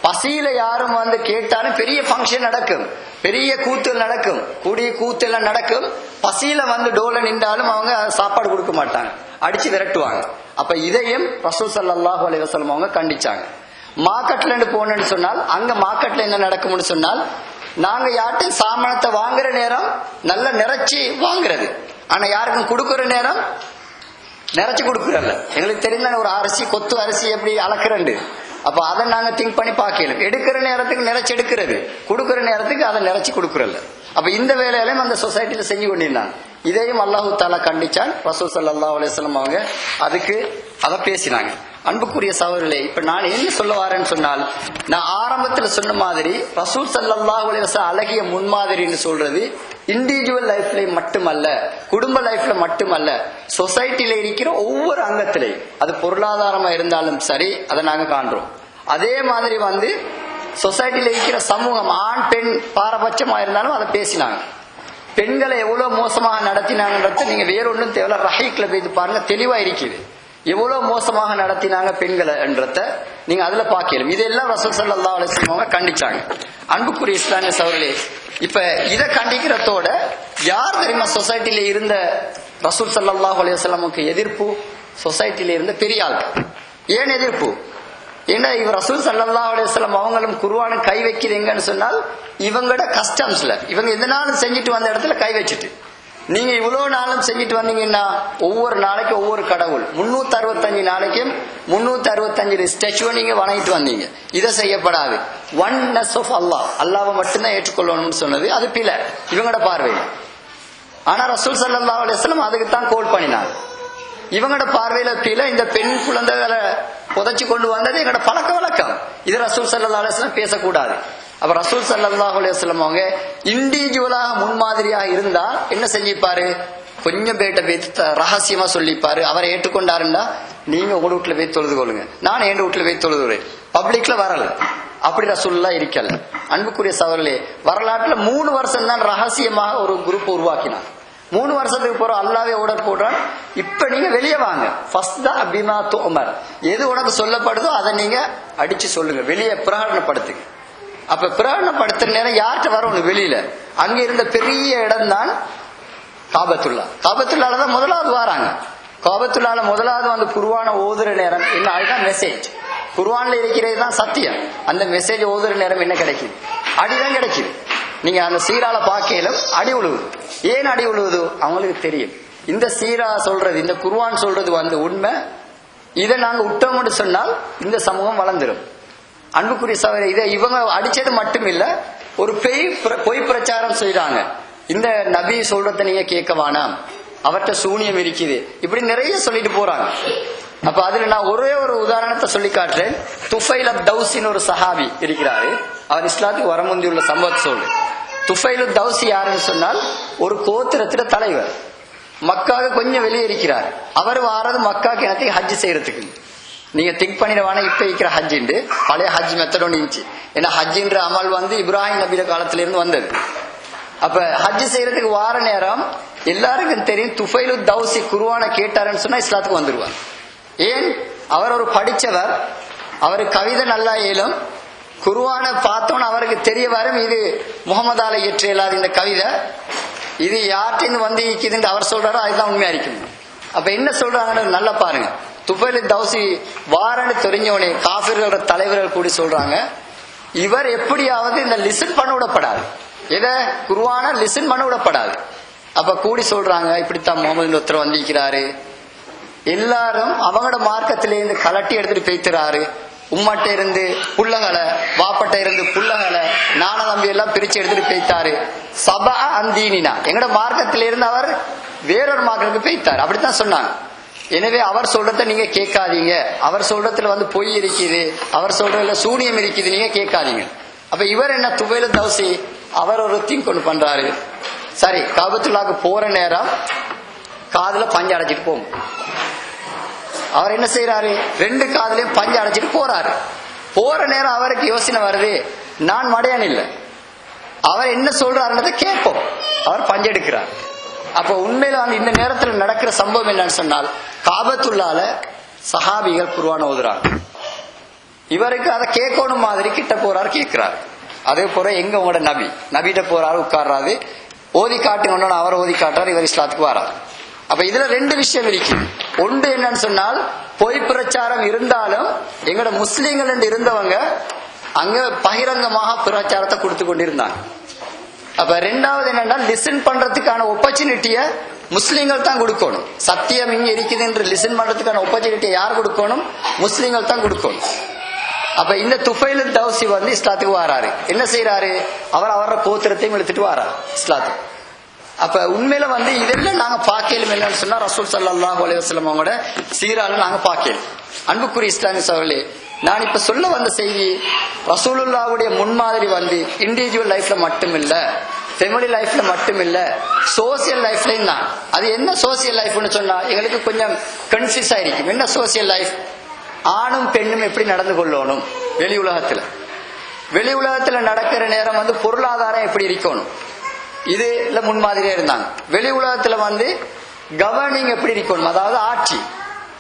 பசியில யாரும் கேட்டாலும் பெரிய ஃபங்க்ஷன் நடக்கும், பெரிய கூத்தல் நடக்கும், கூடிய கூத்தெல்லாம் நடக்கும். பசியில டோல நின்றாலும் அவங்க சாப்பாடு கொடுக்க மாட்டாங்க, அடிச்சு விரட்டுவாங்க. அப்ப இதையும் ரசூல் ஸல்லல்லாஹு அலைஹி வஸல்லம் அவங்க கண்டிச்சாங்க. மார்க்கெட்ல போனேன்னு சொன்னால் அங்க மார்க்கெட்ல என்ன நடக்கும்னு சொன்னால், நாங்க யார்ட்டும் சாமானத்தை வாங்குற நேரம் நல்ல நிறைச்சி வாங்குறது, ஆனா யாருக்கும் கொடுக்குற நேரம் நிறைச்சு கொடுக்குறல்ல. எங்களுக்கு தெரிந்த ஒரு அரிசி கொத்து அரிசி எப்படி அளக்குறண்டு, அப்ப அதை நாங்க திங்க் பண்ணி பார்க்கணும். எடுக்கிற நேரத்துக்கு நிறைச்சு எடுக்கிறது, கொடுக்குற நேரத்துக்கு அதை நிறைச்சு கொடுக்குறல்ல. அப்ப இந்த வேலையிலையும் அந்த சொசைட்டில செஞ்சு கொண்டிருந்தாங்க. இதையும் அல்லாஹு தாலா கண்டிச்சான். ரசூல் ஸல்லல்லாஹு அலைஹி வஸல்லம் அவங்க அதுக்கு அதை பேசினாங்க. அன்புக்குரிய சகோதரர்களே, இப்ப நான் என்ன சொல்ல வரேன்னு சொன்னால், நான் ஆரம்பத்துல சொன்ன மாதிரி ரசூல் ஸல்லல்லாஹு அலைஹி வஸல்லம் அழகிய முன்மாதிரின்னு சொல்றது இண்டிவிஜுவல் லைஃப்ல மட்டுமல்ல, குடும்ப லைஃப்ல மட்டுமல்ல, சொசைட்டில இருக்கிற ஒவ்வொரு அங்கத்திலையும், அது பொருளாதாரமா இருந்தாலும் சரி, அதை நாங்க காண்றோம். அதே மாதிரி சொசைட்டில இருக்கிற சமூகம் ஆண் பெண் பாரபட்சமா இருந்தாலும் அதை பேசினாங்க. பெண்களை எவ்வளவு மோசமாக நடத்தினாங்கன்றத நீங்க வேறொன்னும் தேவையில்ல, ரஹீக்ல போய் பாருங்க, தெளிவா இருக்குது. எவ்வளவு மோசமாக நடத்தினாங்க பெண்களை என்றத நீங்க அதுல பாக்கலாம். இதெல்லாம் ரசூல் ஸல்லல்லாஹு அலைஹி வஸல்லம் கண்டிச்சாங்க. அன்புக்குரிய இஸ்லாமிய சகோதரர்களே, இப்ப இதை கண்டிக்கிறதோட யார் தெரியுமா சொசைட்டில இருந்த ரசூல் ஸல்லல்லாஹு அலைஹி வஸல்லமுக்கு எதிர்ப்பு? சொசைட்டில இருந்த பெரிய ஆள். ஏன் எதிர்ப்பு? ஏன்னா இவர் ரசூல் ஸல்லல்லாஹு அலைஹி வஸல்லம் அவங்களும் குர்ஆனை கை வைக்கிறீங்கன்னு சொன்னால் இவங்களோட கஸ்டம்ஸ்ல இவங்க எந்த நாளும் செஞ்சுட்டு வந்த இடத்துல கை வச்சுட்டு, நீங்க இவ்வளவு நாளும் செஞ்சுட்டு வந்தீங்கன்னா ஒவ்வொரு நாளைக்கு ஒவ்வொரு கடவுள் 365 நாளைக்கும் 365 ஸ்டாச்சுவை நீங்க வணங்கிட்டு வந்தீங்க. இதை செய்யப்படாது. ஒன்னஸ் ஆஃப் அல்லாஹ், அல்லாஹ்வை மட்டும்தான் ஏற்றுக்கொள்ளணும்னு சொன்னது அது பிழை இவங்களோட பார்வையில். ஆனா ரசூல் ஸல்லல்லாஹு அலைஹி வஸல்லம் அதுக்கு தான் கோல் பண்ணினாங்க. இவங்களோட பார்வையில கீழே இந்த பெண் குழந்தைகளை புதைச்சு கொண்டு வந்தது எங்களோட பழக்க வழக்கம். இது ரசூல் ஸல்லல்லாஹு அலைஹி வஸல்லம் பேசக்கூடாது. அப்ப ரசூல் ஸல்லல்லாஹு அலைஹி வஸல்லம் அவங்க இண்டிவிஜுவலாக முன்மாதிரியாக இருந்தா என்ன செஞ்சிப்பாரு, கொஞ்சம் பேட்ட பேத்து ரகசியமா சொல்லிப்பாரு. அவரை ஏற்றுக்கொண்டாருன்னா நீங்க உங்க வீட்டுல போய் தொழுது கொள்ளுங்க, நான் என் வீட்டுல போய் தொழுதுறேன், பப்ளிக்ல வரல. அப்படி ரசூலுல்லாஹ் இருக்கல. அன்புக்குரிய சகோதரர்களே, வரலாற்றுல 3 வருஷம் தான் ரகசியமாக ஒரு குரூப் உருவாக்கினார். 3 வருஷத்துக்கு போற அல்லாவே ஆர்டர் போடுறான், இப்ப நீங்க வெளியே வாங்க, ஃபஸ்தா பிமா துஅமர், எது உனக்கு சொல்லப்படுதோ அதை நீங்க அடிச்சு சொல்லுங்க, வெளியே பிரகடனப்படுத்துங்க. அப்ப பிரகடனப்படுத்துற நேரம் யார்கிட்ட வரணும், வெளியில. அங்க இருந்த பெரிய இடம் தான் காபத்துல்லா. காபத்துல்லால தான் முதலாவது வராங்க. காபத்துல்லால முதலாவது வந்து குர்ஆன ஓதுற நேரம் என்ன, அதுதான் மெசேஜ். குர்ஆன்ல இருக்கிறது தான் சத்தியம். அந்த மெசேஜ் ஓதுற நேரம் என்ன கிடைக்குது, அடிதான் கிடைக்குது. நீங்க அந்த சீரால பார்க்கலும் அடி உழுவுது. ஏன் அடி உழுவுது அவங்களுக்கு தெரியும். இந்த சீரா சொல்றது, இந்த குர்ஆன் சொல்றது வந்து உண்மை, இதை நாங்க விட்டோம்னு சொன்னால் இந்த சமூகம் வளர்ந்துடும். அன்புக்குரிய சகோதரர், இதை இவங்க அடிச்சது மட்டும் இல்ல, ஒரு பொய் பிரச்சாரம் செய்றாங்க. இந்த நபி சொல்றத நீங்க கேட்க வேணாம், அவர்கிட்ட சூனியம் இருக்குது, இப்படி நிறைய சொல்லிட்டு போறாங்க. அப்ப அதுல நான் ஒரே ஒரு உதாரணத்தை சொல்லி காட்டுறேன். துஃபைல் தௌசின்னு ஒரு சஹாபி இருக்கிறாரு. அவர் இஸ்லாத்துக்கு வர முந்தி உள்ள சம்பவத்தை சொல்றேன். துஃபைல் தௌசி யாருன்னு சொன்னால் ஒரு கோத்திரத்தில தலைவர். மக்காவுக்கு கொஞ்சம் வெளியே இருக்கிறார். அவர் வாரது மக்கா கிணத்துக்கு ஹஜ் செய்யறதுக்கு. நீங்க திங்க் பண்ணிடுவானா இப்ப இருக்கிற ஹஜ்ஜிண்டு பழைய ஹஜ் மெத்தட் இருந்துச்சு. ஏன்னா ஹஜ்ஜின்ற அமல் வந்து இப்ராஹிம் நபியோட காலத்துல இருந்து வந்தது. அப்ப ஹஜ் செய்யறதுக்கு வார நேரம் எல்லாருக்கும் தெரியும், துஃபைலு தௌசி குர்ஆனை கேட்டாருன்னு சொன்னா இஸ்லாத்துக்கு வந்துருவார். ஏன், அவர் ஒரு படிச்சவர், அவரு கவிதை நல்லா இயலும். குர்ஆனை பார்த்தோன்னு அவருக்கு தெரிய வரும், இது முகமதால இயற்ற இயலாது இந்த கவிதை, இது யார்கிட்ட வந்து இருக்குதுன்னு அவர் சொல்றாரோ அதுதான் உண்மையா இருக்கும். அப்ப என்ன சொல்றாங்கன்னு நல்லா பாருங்க. துஃபைலு தௌசி வாரன்னு தெரிஞ்சவனே காஃபிர்களோட தலைவர்கள் கூடி சொல்றாங்க, இவர் எப்படியாவது இந்த லிசன் பண்ண விடப்படாது, எதை குர்ஆன லிசன் பண்ண விடப்படாது. அப்ப கூடி சொல்றாங்க, இப்படித்தான் முகமது ஒருத்தர் வந்திருக்கிறாரு, எல்லாரும் அவங்களோட மார்க்கத்திலிருந்து கலட்டி எடுத்துட்டு போய்த்துறாரு. உம்மட்ட இருந்து புள்ளகளை, வாப்பட்ட இருந்து புள்ளகளை, நான தம்பி எல்லாம் பிரிச்சு எடுத்துட்டு போய்த்தாரு. சபா அந்தீனினா, எங்கட மார்க்கத்திலிருந்து அவர் வேறொரு மார்க்கத்துக்கு போய்த்தாரு. அப்படித்தான் சொன்னாங்க. எனவே அவர் சொல்றத நீங்க கேட்காதீங்க, அவர் சொல்றதுல வந்து பொய் இருக்குது, அவர் சொல்றதுல சூனியம் இருக்குது, நீங்க கேட்காதீங்க. அப்ப இவர் என்ன, துஃபைல் தௌசி அவர் ஒரு தீம் கொண்டு பண்றாரு. சரி, காபத்துல்லாக்கு போற நேரம் காதுல பஞ்சு அடைச்சிட்டு போகும். அவர் என்ன செய்யறாரு, 2 காதுலயும் பஞ்சு அடைச்சிட்டு போறாரு. போற நேரம் அவருக்கு யோசனை வருது, நான் மடையான் இல்லை, அவர் என்ன சொல்றாருன்றதை கேட்போம். அவர் பஞ்சு எடுக்கிறார். அப்ப உண்மையில வந்து இந்த நேரத்தில் நடக்கிற சம்பவம் என்னன்னு சொன்னால், காபத்துல்லால சஹாபிகள் குர்ஆன் ஓதுறாங்க. இவருக்கு அதை கேட்கணும் மாதிரி கிட்ட போறாரு, கேட்கிறார். அதே போல எங்க உங்களோட நபிட்ட போறாரு, உட்கார்றாரு, ஓதி காட்டுங்க, அவர் ஓதி காட்டுறாரு, இவர் இஸ்லாத்துக்கு வராரு. அப்ப இதுல 2 விஷயம் இருக்கு. ஒன்று என்னன்னு சொன்னால், பொய் பிரச்சாரம் இருந்தாலும் எங்களோட முஸ்லீம்கள் என்று இருந்தவங்க அங்க பகிரங்கமாக பிரச்சாரத்தை கொடுத்து கொண்டிருந்தாங்க. அப்ப 2வது என்னன்னா, லிசன் பண்றதுக்கான ஆப்பர்ச்சுனிட்டிய முஸ்லீம்கள் தான் கொடுக்கணும். சத்தியம் இங்க இருக்குது என்று லிசன் பண்றதுக்கான ஆப்பர்ச்சுனிட்டியை யார் கொடுக்கணும், முஸ்லீம்கள் தான் கொடுக்கணும். அப்ப இந்த துஃபைல் தௌசி வந்து இஸ்லாத்துக்கு வராரு. என்ன செய்யறாரு, அவர் அவரோட கோத்திரத்தையும் எடுத்துட்டு வராரு இஸ்லாத்துக்கு. அப்ப உண்மையில வந்து இதெல்லாம் நாங்க பார்க்கலும் என்னன்னு சொன்னா, ரசூல் ஸல்லல்லாஹு அலைஹி வஸல்லம் அவங்களோட சீரால நாங்க பார்க்கலும். அன்புக்குரிய இஸ்லாமிய சகோதரர்களே, நான் இப்ப சொல்ல வந்த செய்தி, ரசூலுல்லாஹ்வுடைய முன்மாதிரி வந்து இண்டிவிஜுவல் லைஃப்ல மட்டும் இல்ல, ஃபேமிலி லைஃப்ல மட்டும் இல்ல, சோசியல் லைஃப்லயும் தான். அது என்ன சோசியல் லைஃப்னு சொன்னா எங்களுக்கு கொஞ்சம் கன்ஃபியூஸ் ஆயிருக்கும். என்ன சோசியல் லைஃப், ஆணும் பெண்ணும் எப்படி நடந்து கொள்ளணும், வெளி உலகத்துல நடக்கிற நேரம் வந்து பொருளாதாரம் எப்படி இருக்கணும், இதுல முன்மாதிரியா இருந்தாங்க. வெளி உலகத்துல வந்து கவர்னிங் எப்படி இருக்கணும், அதாவது ஆட்சி,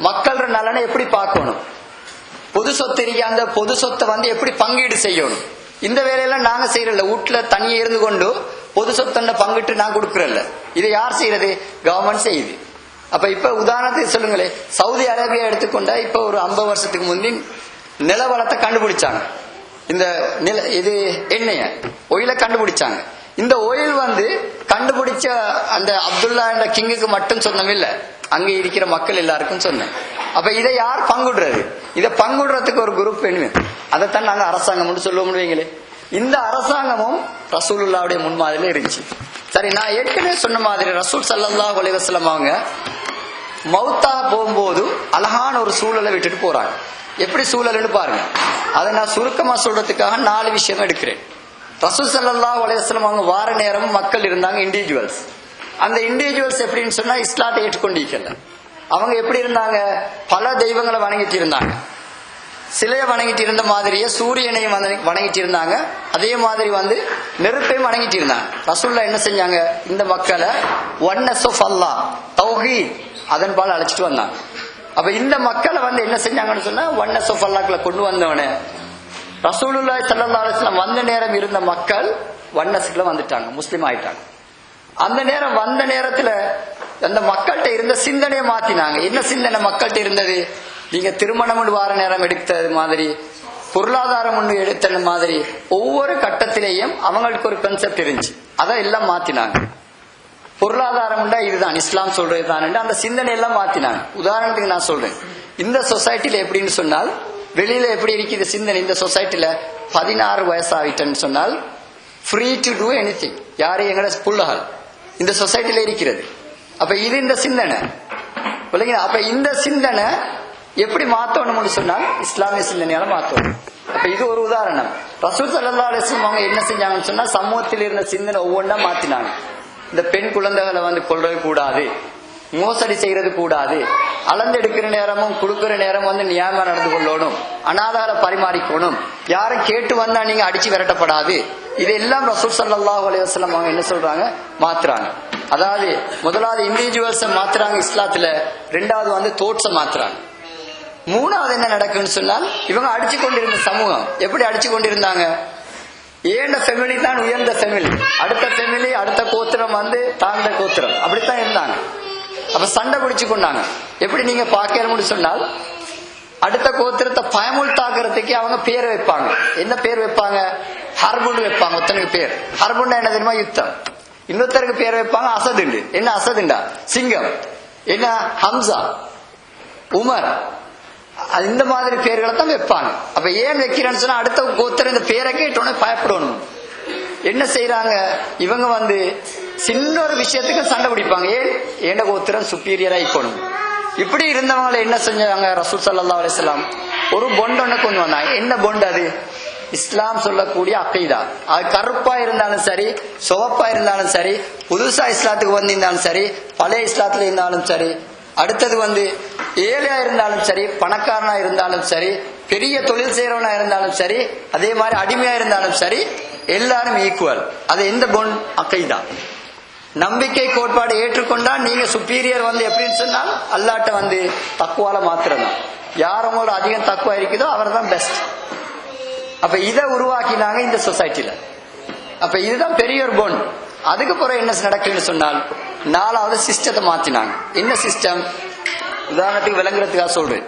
மக்கள் நலனை எப்படி பார்க்கணும், பொது சொத்து இருக்க அந்த பொது சொத்தை வந்து எப்படி பங்கீடு செய்யணும். இந்த வேலையெல்லாம் நாங்க செய்யறல, வீட்டுல தனியே இருந்து கொண்டு பொது சொத்தை பங்கிட்டு நான் கொடுக்கறல. இதை யார் செய்யறது, கவர்மெண்ட் செய்யுது. அப்ப இப்ப உதாரணத்துக்கு சொல்லுங்களேன், சவுதி அரேபியா எடுத்துக்கொண்டா இப்ப ஒரு 50 வருஷத்துக்கு முந்தி நிலவளத்தை கண்டுபிடிச்சாங்க. இந்த இது எண்ணெய ஒயில கண்டுபிடிச்சாங்க. இந்த ஒயில் வந்து கண்டுபிடிச்ச அந்த அப்துல்லா என்ற கிங்குக்கு மட்டும் சொந்தம் இல்ல, அங்க இருக்கிற மக்கள் எல்லாருக்கும் சொன்னேன். அப்ப இதை யார் பங்குடுறது, இதை பங்குடுறதுக்கு ஒரு குரூப் வேணுமே, அதைத்தான் நாங்க அரசாங்கம் சொல்ல முடியுங்களே. இந்த அரசாங்கமும் ரசூலுல்லாஹ்வுடைய முன்மாதிரியில இருந்துச்சு. சரி, நான் ஏற்கனவே சொன்ன மாதிரி ரசூல் ஸல்லல்லாஹு அலைஹி வஸல்லம் அவங்க மௌத்தா போகும்போது அழகான ஒரு சூழலை விட்டுட்டு போறாங்க. எப்படி சூழல்னு பாருங்க. அதை நான் சுருக்கமா சொல்றதுக்காக 4 விஷயம் எடுக்கிறேன். ரசூல் ஸல்லல்லாஹு அலைஹி வஸல்லம் அவங்க வார நேரம் மக்கள் இருந்தாங்க, இண்டிவிஜுவல்ஸ். அந்த இண்டிவிஜுவல்ஸ் எப்படின்னு சொன்னா இஸ்லாத்தை ஏற்றுக்கொண்டிருக்கல. அவங்க எப்படி இருந்தாங்க? பல தெய்வங்களை வணங்கிட்டு இருந்தாங்க. சிலையை வணங்கிட்டு இருந்த மாதிரியே சூரியனையும் வணங்கிட்டு இருந்தாங்க. அதே மாதிரி நெருப்பையும் வணங்கிட்டு இருந்தாங்க. ரசூலுல்லாஹ் என்ன செஞ்சாங்க? இந்த மக்களை ஒன்னஸ் ஆஃப் அல்லாஹ், தௌஹீத், அதன் பால் அழைச்சிட்டு வந்தாங்க. அப்ப இந்த மக்களை என்ன செஞ்சாங்கன்னு சொன்னா ஒன்னஸ் ஆஃப் அல்லாஹ்ல கொண்டு வந்தவனே ரசூலுல்லாஹி ஸல்லல்லாஹு அலைஹி வஸல்லம் வந்த நேரம் இருந்த மக்கள் ஒன்னஸ்க்குள்ள வந்துட்டாங்க, முஸ்லீம் ஆயிட்டாங்க. அந்த நேரம் வந்த நேரத்துல அந்த மக்கள்கிட்ட இருந்த சிந்தனையை மாத்தினாங்க. என்ன சிந்தனை மக்கள்கிட்ட இருந்தது? நீங்க திருமணம் வார நேரம் எடுத்தது மாதிரி, பொருளாதாரம் ஒன்று எடுத்த மாதிரி, ஒவ்வொரு கட்டத்திலேயும் அவங்களுக்கு ஒரு கான்செப்ட் இருந்துச்சு. அதை எல்லாம் மாத்தினாங்க. பொருளாதாரம் இதுதான் இஸ்லாம் சொல்றது தான், அந்த சிந்தனை எல்லாம் மாத்தினாங்க. உதாரணத்துக்கு நான் சொல்றேன், இந்த சொசைட்டில எப்படின்னு சொன்னால், வெளியில எப்படி இருக்குது சிந்தனை? இந்த சொசைட்டில 16 வயசு ஆகிட்டேன்னு சொன்னால் ஃப்ரீ டு டூ எனிதிங், யாரையும் எங்கட புள்ளகள் இந்த சொசைட்டில இருக்கிறது. அப்ப இது இந்த சிந்தனை. அப்ப இந்த சிந்தனை எப்படி மாத்தணும்னு சொன்னால் இஸ்லாமிய சிந்தனையால மாத்தணும். அப்ப இது ஒரு உதாரணம். ரசூல் ஸல்லல்லாஹு அலைஹி வஸல்லம் அவங்க என்ன செஞ்சாங்கன்னு சொன்னா சமூகத்தில் இருந்த சிந்தனை ஒவ்வொன்றா மாத்தினாங்க. இந்த பெண் குழந்தைகளை கொள்றது கூடாது, மோசடி செய்யறது கூடாது, அளந்தெடுக்கிற நேரமும் கொடுக்கிற நேரம் நியாயமா நடந்து கொள்ளணும், அனாதார பரிமாறிக்கணும், யாரும் கேட்டு வந்தா நீங்க அடிச்சு விரட்டப்படாது. இதெல்லாம் ரசூல் ஸல்லல்லாஹு அலைஹி வஸல்லம் அவங்க என்ன சொல்றாங்க? மாத்துறாங்க. அதாவது முதலாவது இண்டிவிஜுவல்ஸ மாத்துறாங்க இஸ்லாத்துல, ரெண்டாவது தோட்ஸ மாத்துறாங்க. மூணாவது என்ன நடக்குன்னு சொன்னால் இவங்க அடிச்சு கொண்டிருந்த சமூகம் எப்படி அடிச்சு கொண்டிருந்தாங்க? ஏண்ட ஃபேமிலி தான் உயர்ந்த ஃபேமிலி, அடுத்த ஃபேமிலி, அடுத்த கோத்திரம் தாழ்ந்த கோத்திரம், அப்படித்தான் இருந்தாங்க. அப்ப சண்டை பிடிச்சு கொண்டாங்க. எப்படி நீங்க பாக்கணும்னு சொன்னால் அடுத்த கோத்திரத்தை பயமுள் தாக்குறதுக்கு அவங்க பேர் வைப்பாங்க. என்ன பேர் வைப்பாங்க? ஹர்புன்னு வைப்பாங்க. ஒருத்தனுக்கு பேர் ஹர்புன்னா என்ன தெரியுமா? யுத்தம். இன்னொருத்தருக்கு பேர் வைப்பாங்க அசதுண்டு. என்ன அசதுண்டா? சிங்கம். என்ன ஹம்சா, உமர், இந்த மாதிரி பேர்களை தான் வைப்பாங்க. அப்ப ஏன் வைக்கிறேன்னு சொன்னா அடுத்த கோத்திரம் இந்த பேரை கேட்டோன்னே பயப்படணும். என்ன செய்யறாங்க இவங்க? சின்ன ஒரு விஷயத்துக்கு சண்டை பிடிப்பாங்க. ஏன் கோத்திரம் சுப்பீரியரா இருக்கணும். இப்படி இருந்தவங்களை என்ன செஞ்சாங்க? ரசூல் ஸல்லல்லாஹு அலைஹி வஸல்லம் ஒரு பொண்ட் ஒண்ணு கொண்டு வந்தாங்க. என்ன பொண்ட் அது? இஸ்லாம் சொல்லக்கூடிய அக்கீதா. அது கருப்பா இருந்தாலும் சரி, சிவப்பா இருந்தாலும் சரி, புதுசா இஸ்லாத்துக்கு வந்திருந்தாலும் சரி, பழைய இஸ்லாத்துல இருந்தாலும் சரி, அடுத்தது ஏழையா இருந்தாலும் சரி, பணக்காரனா இருந்தாலும் சரி, பெரிய தொழில் செய்யறவனா இருந்தாலும் சரி, அதே மாதிரி அடிமையா இருந்தாலும் சரி, எல்லாரும் ஈக்குவல். அது எந்த பொண்ட்? அக்கீதா. நம்பிக்கை கோட்பாடு ஏற்றுக்கொண்டா நீங்க சுப்பீரியர் எப்படின்னு சொன்னால் அல்லாட்ட தக்குவால மாத்திரம் தான். யார் உங்களோட அதிகம் தக்குவா இருக்குதோ அவர் தான் பெஸ்ட். அப்ப இதை உருவாக்கினாங்க இந்த சொசைட்டில. அப்ப இதுதான் பெரிய ஒரு பொண்ட். அதுக்கு பிறகு என்ன நடக்குன்னு சொன்னால் நாலாவது சிஸ்டத்தை மாத்தினாங்க. என்ன சிஸ்டம்? உதாரணத்துக்கு விளங்குறதுக்காக சொல்றேன்.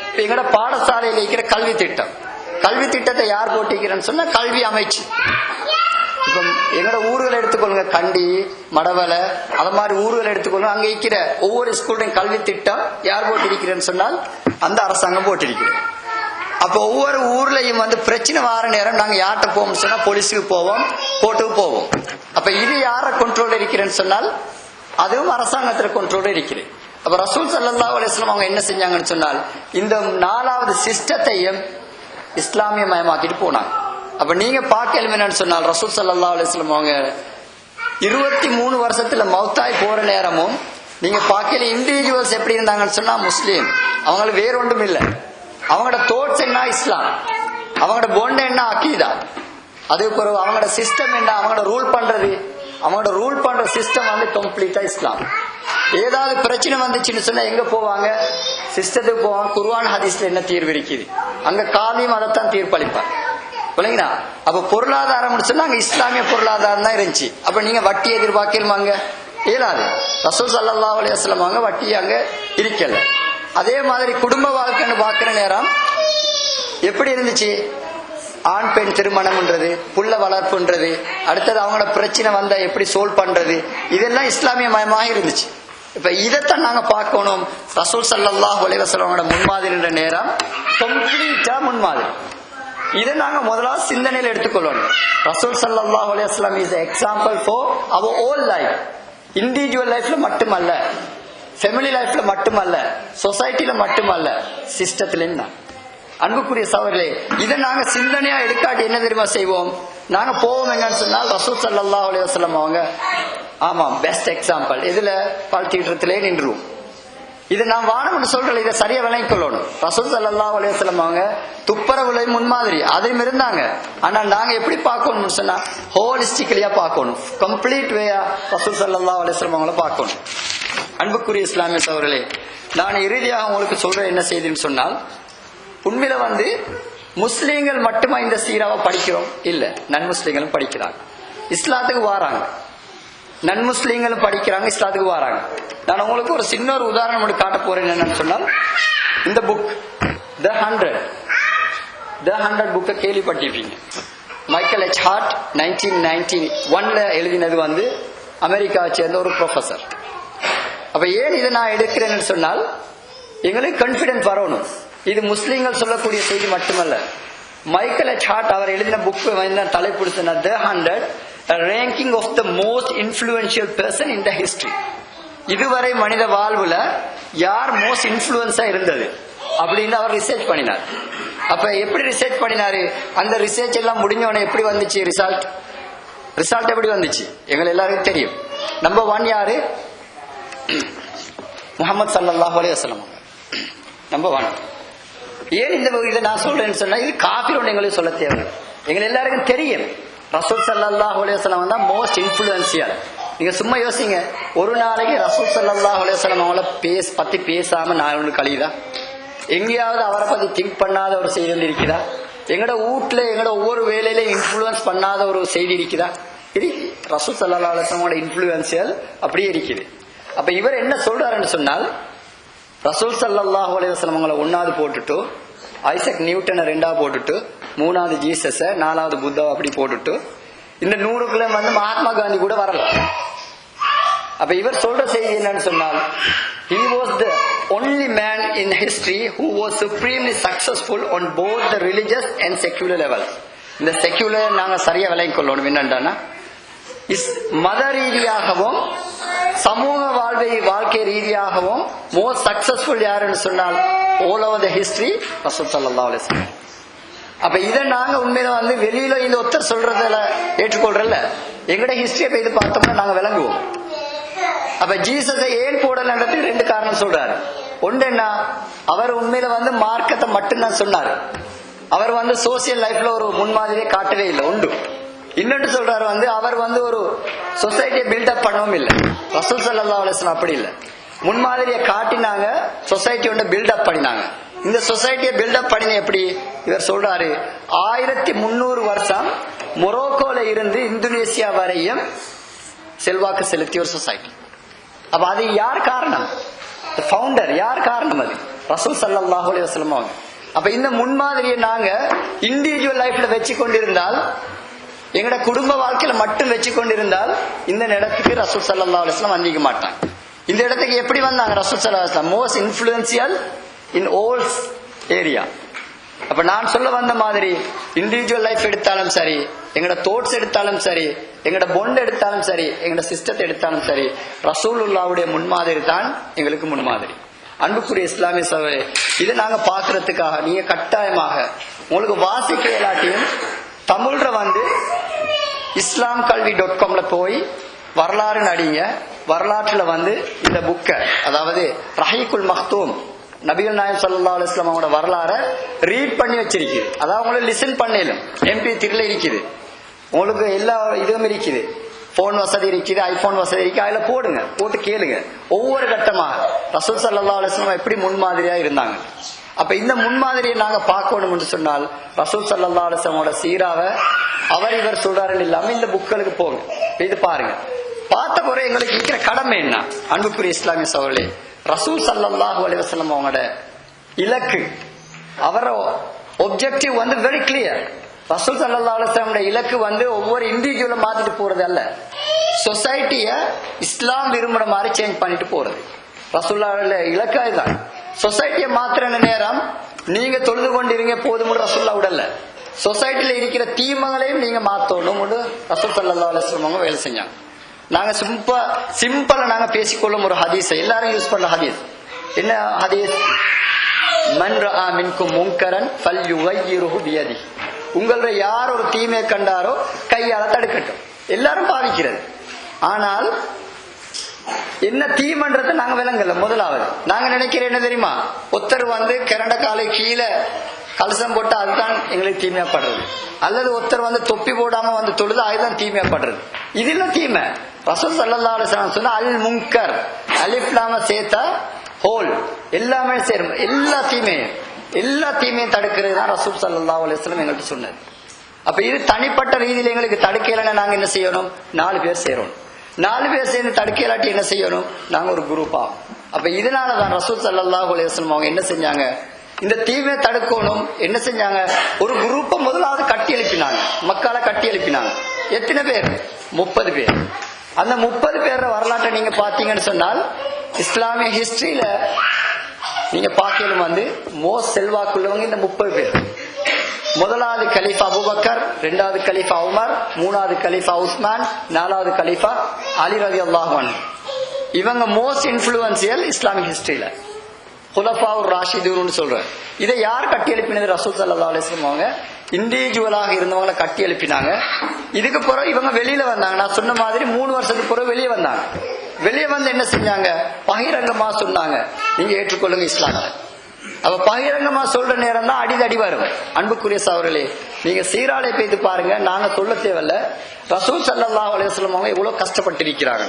இப்ப எங்கட பாடசாலையில் இருக்கிற கல்வி திட்டம், கல்வி திட்டத்தை யார் போட்டிக்கிறேன்னு சொன்னா கல்வி அமைச்சு. இப்ப எங்கட ஊர்களை எடுத்துக்கொள்ளுங்க, கண்டி, மடவலை, அது மாதிரி ஊர்களை எடுத்துக்கொள்ளுங்க. அங்க இருக்கிற ஒவ்வொரு ஸ்கூலையும் கல்வி திட்டம் யார் போட்டிருக்கிறேன்னு சொன்னால் அந்த அரசாங்கம் போட்டிருக்கிறேன். அப்ப ஒவ்வொரு ஊர்லயும் பிரச்சனை வார நேரம் நாங்க யார்கிட்ட போவோம்னு சொன்னா போலீஸுக்கு போவோம், கோர்ட்டுக்கு போவோம். அப்ப இது யார கண்ட்ரோல் இருக்கிறேன்னு சொன்னால் அதுவும் அரசாங்கத்துல கண்ட்ரோல் இருக்கிறது. அப்ப ரசூல் ஸல்லல்லாஹு அலைஹி வஸல்லம் அவங்க என்ன செஞ்சாங்கன்னு சொன்னால் இந்த நாலாவது சிஸ்டத்தையும் இஸ்லாமிய மயமாக்கிட்டு போனாங்க. அப்ப நீங்க பார்க்க என்னன்னு சொன்னால் ரசூல் ஸல்லல்லாஹு அலைஹி வஸல்லம் அவங்க 23 வருஷத்துல மௌத்தாய் போற நேரமும் நீங்க பார்க்கல இண்டிவிஜுவல்ஸ் எப்படி இருந்தாங்கன்னு சொன்னா முஸ்லீம். அவங்களுக்கு வேற ஒன்றும் இல்லை. அவங்களோட தோட்ஸ் என்ன? இஸ்லாம். அவங்களோட பொண்ட் என்ன? அக்கீதா. அதுக்கு பிறகு அவங்களோட சிஸ்டம் என்ன? அவங்களோட ரூல் பண்றது, அவங்களோட ரூல் பண்ற சிஸ்டம் கம்ப்ளீட்டா இஸ்லாம். ஏதாவது பிரச்சனை வந்துச்சுன்னு சொன்னா எங்க போவாங்க? சிஸ்டத்துக்கு போவாங்க. குர்ஆன் ஹதீஸ்ல என்ன தீர்வு இருக்குது அங்க காலியும் அதைத்தான் தீர்ப்பளிப்பாங்க. இல்லைங்களா? அப்ப பொருளாதாரம் சொன்னா அங்க இஸ்லாமிய பொருளாதாரம் தான் இருந்துச்சு. அப்ப நீங்க வட்டி எதிர்பார்க்கலாமாங்க? இயலாது. ரசூல் ஸல்லல்லாஹு அலைஹி வஸல்லம் அங்க வட்டி அங்க இருக்கல. அதே மாதிரி குடும்ப வாழ்க்கைன்னு பாக்குற நேரம் எப்படி இருந்துச்சு? ஆண் பெண் திருமணம்ன்றது, புள்ள வளர்ப்புன்றது, அடுத்தது அவங்களோட பிரச்சனை வந்தா எப்படி சோல்வ் பண்றது, இதெல்லாம் இஸ்லாமிய மயமாக இருந்துச்சு. இப்ப இதைத்தான் நாங்க பார்க்கணும். ரசூல் ஸல்லல்லாஹு அலைஹி வஸல்லம் முன்மாதிரின்ற நேரம் கம்ப்ளீட்டா முன்மாதிரி. இதை நாங்க முதலாவது சிந்தனையில் எடுத்துக்கொள்ளணும். ரசூல் ஸல்லல்லாஹு அலைஹி வஸல்லம் is example for our whole life. Individual லைஃப்ல மட்டுமல்ல, ஃபேமிலி லைஃப்ல மட்டுமல்ல, சொசைட்டில மட்டுமல்ல, சிஸ்டத்திலும் தான். அன்புக்குரிய சகோதரர்களே, இதை நாங்க சிந்தனையா எடுக்காட்டி என்ன தெரியுமா செய்வோம்? நாங்க போவோம் எங்கன்னு சொன்னால் ரசூல் ஸல்லல்லாஹு அலைஹி வஸல்லம் அவங்க ஆமாம் பெஸ்ட் எக்ஸாம்பிள் இதுல பல்தீற்றத்திலே நின்றுவோம். இதை நான் வானம்னு சொல்றேன், இதை சரியா விளங்கிக் கொள்ளணும். ரசூல் ஸல்லல்லாஹு அலைஹி வஸல்லம் அவங்க துப்புரவுல முன்மாதிரி அதையும் இருந்தாங்க. ஆனா நாங்க எப்படி பார்க்கணும்னு சொன்னா ஹோலிஸ்டிக்கலியா பார்க்கணும், கம்ப்ளீட் வேயா ரசூல் ஸல்லல்லாஹு அலைஹி வஸல்லம் அவங்கள பார்க்கணும். அன்புக்குரிய இஸ்லாமிய சகோதரர்களே, நான் இறுதியாக உங்களுக்கு சொல்றேன் என்ன செய்தின்னு சொன்னால், உண்மையில முஸ்லீம்கள் மட்டுமா இந்த சீராவை படிக்கிறோம்? இல்ல, நன்முஸ்லீம்களும் படிக்கிறாங்க, இஸ்லாத்துக்கு வாராங்க. நன்முஸ்லீம்களும் படிக்கிறாங்க, இஸ்லாத்துக்கு வாராங்க. நான் உங்களுக்கு ஒரு சின்ன ஒரு உதாரணம் மட்டும் காட்ட போறேன். என்னன்னு சொன்னால், இந்த புக் த 100 புக்கை கேள்விப்பட்டிருப்பீங்க. மைக்கேல் எச் ஹார்ட் 1991 எழுதினது அமெரிக்காவை சேர்ந்த ஒரு ப்ரொஃபசர். அப்ப ஏன் இதை நான் எடுக்கிறேன்னு சொன்னால், எங்களுக்கு கான்பிடன்ஸ் வரணும். இது முஸ்லீம்கள் சொல்லக்கூடிய செய்தி மட்டுமல்ல. மைக்கேல் எச் ஹார்ட் அவர் எழுதின புக் தலைப்பு the 100 ranking of the most influential person in the history. இதுவரை மனித வாழ்வுல யார் மோஸ்ட் இன்ஃபுளுன்ஸா இருந்தது அப்படின்னு அவர் ரிசர்ச் பண்ணினார். அப்ப எப்படி ரிசர்ச் பண்ணினாரு? அந்த ரிசர்ச் எல்லாம் முடிஞ்சவன எப்படி வந்துச்சு ரிசல்ட் எப்படி வந்துச்சு? எங்களுக்கு எல்லாருக்கும் தெரியும். நம்பர் 1 யாரு? முஹம்மது ஸல்லல்லாஹு அலைஹி வஸல்லம். நம்பர் 1. ஏன் இந்த இதை நான் சொல்றேன்னு சொன்னா, இது காபிரோன்னு எங்களுக்கு சொல்ல தேவை. எங்க எல்லாருக்கும் தெரியும் ரசூல் ஸல்லல்லாஹு அலைஹி வஸல்லம் தான் மோஸ்ட் இன்ஃபுளுன்ஷியல். நீங்க சும்மா யோசிங்க, ஒரு நாளைக்கு ரசூல் ஸல்லல்லாஹு அலைஹி வஸல்லம் அவங்கள பத்தி பேசாம நாள் கழியுதா? எங்கேயாவது அவரை பத்தி திங்க் பண்ணாத ஒரு செய்தி இருக்குதா? எங்கட வீட்டுல எங்கட ஒவ்வொரு வேலையில இன்ஃபுளுன்ஸ் பண்ணாத ஒரு செய்தி இருக்குதா? இது ரசூல் ஸல்லல்லாஹு அலைஹி வஸல்லம் இன்ஃபுளுன்ஷியல் அப்படியே இருக்குது. அப்ப இவர் என்ன சொல்றாருன்னு சொன்னால், ரசூல் ஸல்லல்லாஹு அலைஹி வஸல்லம் அவங்கள 1வது போட்டுட்டு, ஐசக் நியூட்டனை 2வது போட்டுட்டு, 3வது ஜீசஸ, 4வது புத்தாவை அப்படி போட்டுட்டு, இந்த 100க்குள்ள மகாத்மா காந்தி கூட வரலாம். அப்ப இவர் சொல்ற செய்தி என்னன்னு சொன்னால், he was the only man in history who was supremely successful on both the religious and secular level. இந்த செக்யூலர் நாங்க சரியா விளங்கிக் கொள்ளணும். என்னன்னா, மத ரீதியாகவும் சமூக வாழ்க்கை ரீதியாகவும் மோஸ்ட் சக்சஸ்ஃபுல் யாருன்னு சொன்னால் all over the history ரசூல் ஸல்லல்லாஹு அலைஹி வஸல்லம். அப்ப இதை நாங்க உண்மையில வெளியில இந்த ஒருத்தர் சொல்றதுல ஏற்றுக்கொள்றல, எங்கட ஹிஸ்டரியை போய் இது பார்த்தோம்னா நாங்க விளங்குவோம். அப்ப ஜீசஸை ஏன் போடலன்றதுக்கு 2 காரணம் சொல்றாரு. ஒன்று என்ன, அவர் உண்மையில மார்க்கத்தை மட்டும்தான் சொன்னாரு. அவர் சோசியல் லைஃப்ல ஒரு முன்மாதிரியை காட்டவே இல்லை. உண்டு. இன்னொன்று சொல்றாரு, அவர் ஒரு சொசைட்டியை பில்டப் பண்ணவும் இல்லை. ரசூல் ஸல்லல்லாஹு அலைஹி வஸல்லம் அப்படி இல்லை. முன்மாதிரியை காட்டினாங்க, சொசைட்டி பில்டப் பண்ணினாங்க. இந்த சொசைட்டியை பில்டப் பண்ணின எப்படி? இவர் சொல்றாரு, 1300 வருஷம் மொரோக்கோல இருந்து இந்தோனேசியா வரையும் செல்வாக்கு செலுத்திய ஒரு சொசைட்டி. அப்ப அது யார் காரணம்? ஃபவுண்டர் யார் காரணம்? அது ரசூல் ஸல்லல்லாஹு அலைஹி வஸல்லம் அவங்க. அப்ப இந்த முன்மாதிரியை நாங்க இண்டிவிஜுவல் லைஃப்ல வச்சு கொண்டிருந்தால், எங்கட குடும்ப வாழ்க்கையில மட்டும் வச்சு கொண்டிருந்தால், இந்த இடத்துக்கு ரசூல் ஸல்லல்லாஹு அலைஹி வஸல்லம் வந்திக்க மாட்டாங்க. இந்த இடத்துக்கு எப்படி வந்தாங்க ரசூல் ஸல்லல்லாஹு அலைஹி வஸல்லம்? மோஸ்ட் இன்ஃப்ளூயன்ஷியல் இன் ஓல் ஏரியா. அப்ப நான் சொல்ல வந்த மாதிரி இண்டிவிஜுவல் லைஃப் எடுத்தாலும் சரி, எங்கட தோட்ஸ் எடுத்தாலும் சரி, எங்கட பொண்ட் எடுத்தாலும் சரி, எங்கட சிஸ்டத்தை எடுத்தாலும் சரி, ரசூலுல்லாஹ்வுடைய முன்மாதிரி தான் எங்களுக்கு முன்மாதிரி. அன்புக்குரிய இஸ்லாமிய சகோதரர்களே, இதை நாங்க பாக்குறதுக்காக நீங்க கட்டாயமாக உங்களுக்கு வாசிக்க இயலாட்டியும் தமிழ்ல islamkalvi.comல போய் வரலாறு நடிங்க. வரலாற்றுல இந்த புக்க, அதாவது ரஹீக்குல் மக்தூம், நபிகள் நாயகம் ஸல்லல்லாஹு அலைஹி வஸல்லம் அவங்களோட வரலாறை ரீட் பண்ணி வச்சிருக்கு. அதாவது உங்களுக்கு லிசன் பண்ணலும் MP3ல இருக்குது. உங்களுக்கு எல்லா இதுவும் இருக்குது. போன் வசதி இருக்குது, ஐபோன் வசதி இருக்கு. அதுல போடுங்க, போட்டு கேளுங்க. ஒவ்வொரு கட்டமாக ரசூல் ஸல்லல்லாஹு அலைஹி வஸல்லம் எப்படி முன்மாதிரியா இருந்தாங்க. அப்ப இந்த முன்மாதிரியை நாங்க பார்க்கணும் என்று சொன்னால் ரசூல் ஸல்லல்லாஹு அலைஹி வஸல்லமோட சீராவை அவர் இவர் சொல்றாரு இல்லாம இந்த புக்களுக்கு போங்க, இது பாருங்க. பார்த்த பிறகு எங்களுக்கு இருக்கிற கடமை என்ன? அன்புக்குரிய இஸ்லாமிய சகோதரர்களே, ரசூல் ஸல்லல்லாஹு அலைஹி வஸல்லம் அவங்களோட இலக்கு, அவரோட ஒப்ஜெக்டிவ் வெரி கிளியர். ரசூல் ஸல்லல்லாஹு அலைஹி வஸல்லம் இலக்கு ஒவ்வொரு இண்டிவிஜுவலும் மாத்திட்டு போறது அல்ல, சொசைட்டிய இஸ்லாம் விரும்புற மாதிரி சேஞ்ச் பண்ணிட்டு போறது. ரசூலுல்லாஹ்வோட இலக்கு இதுதான். சொசைட்டியை மாத்திர நேரம் நீங்க தொழுது கொண்டிருங்க போதும் ரசூலுல்லாஹ் விடல. சொசைட்டில இருக்கிற தீமைகளையும் நீங்க மாத்தணும் ரசூல் ஸல்லல்லாஹு அலைஹி வஸல்லம் அவங்க வேலை செஞ்சாங்க. நாங்க சிம்பிளா நாங்க பேசிக்கொள்ளும் ஒரு ஹதீஸ், எல்லாரும் யூஸ் பண்ற ஹதீஸ். என்ன ஹதீஸ்? மன் ரஆ மின்கும் முன்கரன் ஃபல்யுகையிருஹு பியதிஹி. உங்கள யார் ஒரு தீமையை கண்டாரோ கையால தடுக்கட்டும். எல்லாரும் பாவிக்கிறது. ஆனால் என்ன தீமன்றதை நாங்க விளங்கல. முதலாவது நாங்க நினைக்கிறேன் என்ன தெரியுமா, ஒருத்தர் கிரண்ட காலை கீழே கலசம் போட்டு அதுதான் எங்களுக்கு தீமையாப்படுறது, அல்லது ஒருத்தர் தொப்பி போடாம தொழுது அதுதான் தீமையாப்படுறது. இதெல்லாம் தீமை. ரசூல் ஸல்லல்லாஹு அலைஹி வஸல்லம் சொன்னா அல் முன்கர், அலிஃப் லாம சேர்த்தா ஹோல், எல்லாமே சேரும். எல்லா தீமையும் தடுக்கிறது தான் ரசூல் ஸல்லல்லாஹு அலைஹி வஸல்லம் எங்கள்கிட்ட சொன்னது. அப்ப இது தனிப்பட்ட ரீதியில் எங்களுக்கு தடுக்கலைன்னா நாங்க என்ன செய்யணும்? 4 பேர் சேரணும். 4 பேர் சேர்ந்து தடுக்கலாட்டி என்ன செய்யணும்? நாங்க ஒரு குரூப்பா. அப்ப இதனாலதான் ரசூல் ஸல்லல்லாஹு அலைஹி வஸல்லம் அவங்க என்ன செஞ்சாங்க? இந்த தீமையை தடுக்கணும். என்ன செஞ்சாங்க? ஒரு குரூப்பை முதலாவது கட்டி எழுப்பினாங்க, மக்களை கட்டி எழுப்பினாங்க. எத்தனை பேர்? 30 பேர். அந்த 30 பேர் வரலாற்றை நீங்க பாத்தீங்கன்னு சொன்னால் இஸ்லாமிய ஹிஸ்டரியில நீங்க பார்க்கலும் மோஸ்ட் செல்வாக்குள்ளவங்க இந்த 30 பேர். முதலாவது கலீஃபா அபூபக்கர், 2வது கலீஃபா உமர், 3வது கலீஃபா உஸ்மான், 4வது கலீஃபா அலி ரலியல்லாஹு அன்ஹு. இவங்க மோஸ்ட் இன்ஃப்ளூயன்சியல் இஸ்லாமிக் ஹிஸ்டரியில குலஃபாவுர் ராஷிதூன் சொல்றேன். இதை யார் கட்டி எழுப்பினது? ரசூல் ஸல்லல்லாஹு அலைஹி வஸல்லம் அவங்க இண்டிவிஜுவலாக இருந்தவங்களை கட்டி எழுப்பினாங்க. இதுக்கு பிறகு இவங்க வெளியில வந்தாங்க. நான் சொன்ன மாதிரி 3 வருஷத்துக்கு பிறகு வெளியே வந்தாங்க. வெளியே என்ன செஞ்சாங்க? பகிரங்கமா சொன்னாங்க, நீங்க ஏற்றுக்கொள்ளுங்க இஸ்லாத்தை. அப்ப பகிரங்கமா சொல்ற நேரம் தான் அடிதடி வரும். அன்புக்குரிய சகோதரர்களே, நீங்க சீராளை பேத்து பாருங்க, நாங்க சொல்ல தேவையில்ல. ரசூல் ஸல்லல்லாஹு அலைஹி வஸல்லம் அவங்க எவ்வளவு கஷ்டப்பட்டிருக்கிறாங்க.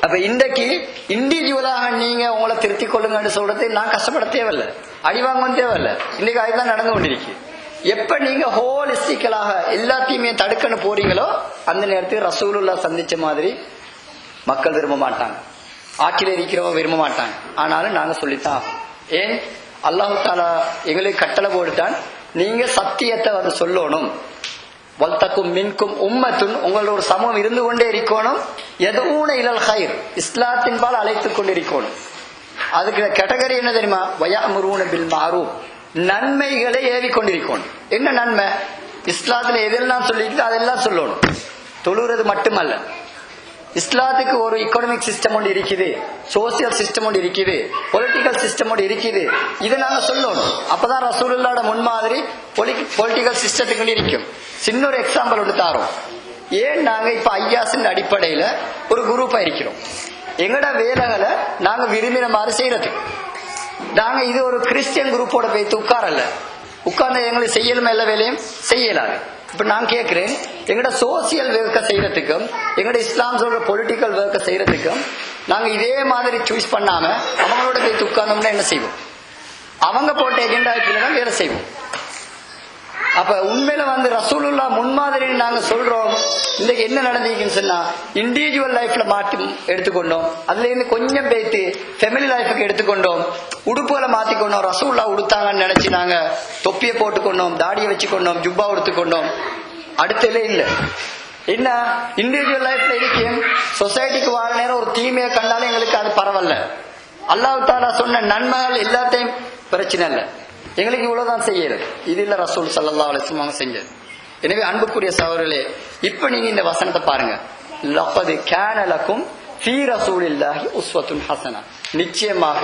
அப்ப இன்றைக்கு இண்டிவிஜுவலாக நீங்க உங்களை திருத்திக் கொள்ளுங்கன்னு சொல்றது நான் கஷ்டப்பட தேவையில்லை, அடிவாங்க தேவையில்லை. இன்னைக்கு அதுதான் நடந்து கொண்டிருக்கு. எப்ப நீங்க ஹோலிஸ்டிக்கலாக எல்லாத்தையுமே தடுக்கணும் போறீங்களோ அந்த நேரத்தில் ரசூலுல்லாஹ் சந்திச்ச மாதிரி மக்கள் விரும்ப மாட்டாங்க, ஆட்சியில் இருக்கிறவங்க விரும்ப மாட்டாங்க. ஆனாலும் நாங்க சொல்லித்தான். ஏன்? அல்லாஹ் தஆலா எங்களுக்கு கட்டளை போட்டுட்டான், நீங்க சத்தியத்தை சொல்லணும். வல்தக்கும் மின்கும் உம்மத்துன், உங்களோட ஒரு சமூகம் இருந்து கொண்டே இருக்கணும். யதுஊன இலல் கைர், இஸ்லாத்தின் பால் அழைத்துக் கொண்டிருக்கணும். அதுக்கு கேட்டகரி என்ன தெரியுமா? வயஅமுரூன பில் மஅரூஃப், நன்மைகளை ஏவி கொண்டிருக்கணும். என்ன நன்மை? இஸ்லாத்துல எதெல்லாம் சொல்லிட்டு அதெல்லாம் சொல்லணும். தொழுறது மட்டுமல்ல, இஸ்லாத்துக்கு ஒரு எக்கனாமிக் சிஸ்டம் ஒன்று இருக்குது, சோசியல் சிஸ்டம் ஒன்று இருக்குது, பொலிட்டிக்கல் சிஸ்டம் ஒன்று இருக்குது. இதை நாங்க சொல்லணும். அப்பதான் ரசூலுல்லாஹ்வோட முன்மாதிரி பொலிட்டிக்கல் சிஸ்டத்துக்கு இருக்கும். சின்ன ஒரு எக்ஸாம்பிள் ஒன்று தாரோம். ஏன் நாங்க இப்ப ஐயாசின் அடிப்படையில ஒரு குரூப்பா இருக்கிறோம். எங்கட வேலைகளை நாங்க விரும்பின மாதிரி செய்யறதுக்கு நாங்க இது ஒரு கிறிஸ்டியன் குரூப்போட போய் உட்கார்ந்து எங்களுக்கு செய்யலுமே எல்லா வேலையும் செய்யலாது. இப்ப நான் கேட்கிறேன், எங்கட சோசியல் ஒர்க்கை செய்யறதுக்கும் எங்கட இஸ்லாம் சொல்ற பொலிட்டிக்கல் ஒர்க்கை செய்யறதுக்கும் நாங்க இதே மாதிரி சூஸ் பண்ணாம அவங்களோட போய் உட்கார்ந்தோம்னா என்ன செய்வோம்? அவங்க போட்ட எஜெண்டா தான் வேலை செய்வோம். அப்ப உண்மையில ரசூலுல்லாஹ் முன்மாதிரி நாங்க சொல்றோம். இன்னைக்கு என்ன நடந்திருக்குன்னு சொன்னா, இண்டிவிஜுவல் லைஃப்ல மாற்றி எடுத்துக்கொண்டோம், அதுல இருந்து கொஞ்சம் பேத்து ஃபேமிலி லைஃபுக்கு எடுத்துக்கொண்டோம், உடுப்புகளை மாத்திக்கொண்டோம். ரசூலுல்லாஹ் உடுத்தாங்கன்னு நினைச்சு நாங்க தொப்பியை போட்டுக்கொண்டோம், தாடியை வச்சுக்கொண்டோம், ஜுப்பா உடுத்துக்கொண்டோம். அடுத்ததே இல்லை. என்ன இண்டிவிஜுவல் லைஃப்ல இருக்கேன், சொசைட்டிக்கு வாழ நேரம் ஒரு தீமையை கண்டாலும் எங்களுக்கு அது பரவாயில்ல. அல்லாஹ் தஆலா சொன்ன நன்மைகள் எல்லாத்தையும் பிரச்சனை இல்லை, எங்களுக்கு இவ்வளவுதான் செய்யறது. இது இல்ல ரசூல் ஸல்லல்லாஹு அலைஹி வஸல்லம் செஞ்சது. எனவே அன்புக்குரிய சகோதரர்களே, இப்ப நீங்க இந்த வசனத்தை பாருங்க. லகத் கான லகும் ஃபீ ரசூலில்லாஹி உஸ்வத்துன் ஹஸனா, நிச்சயமாக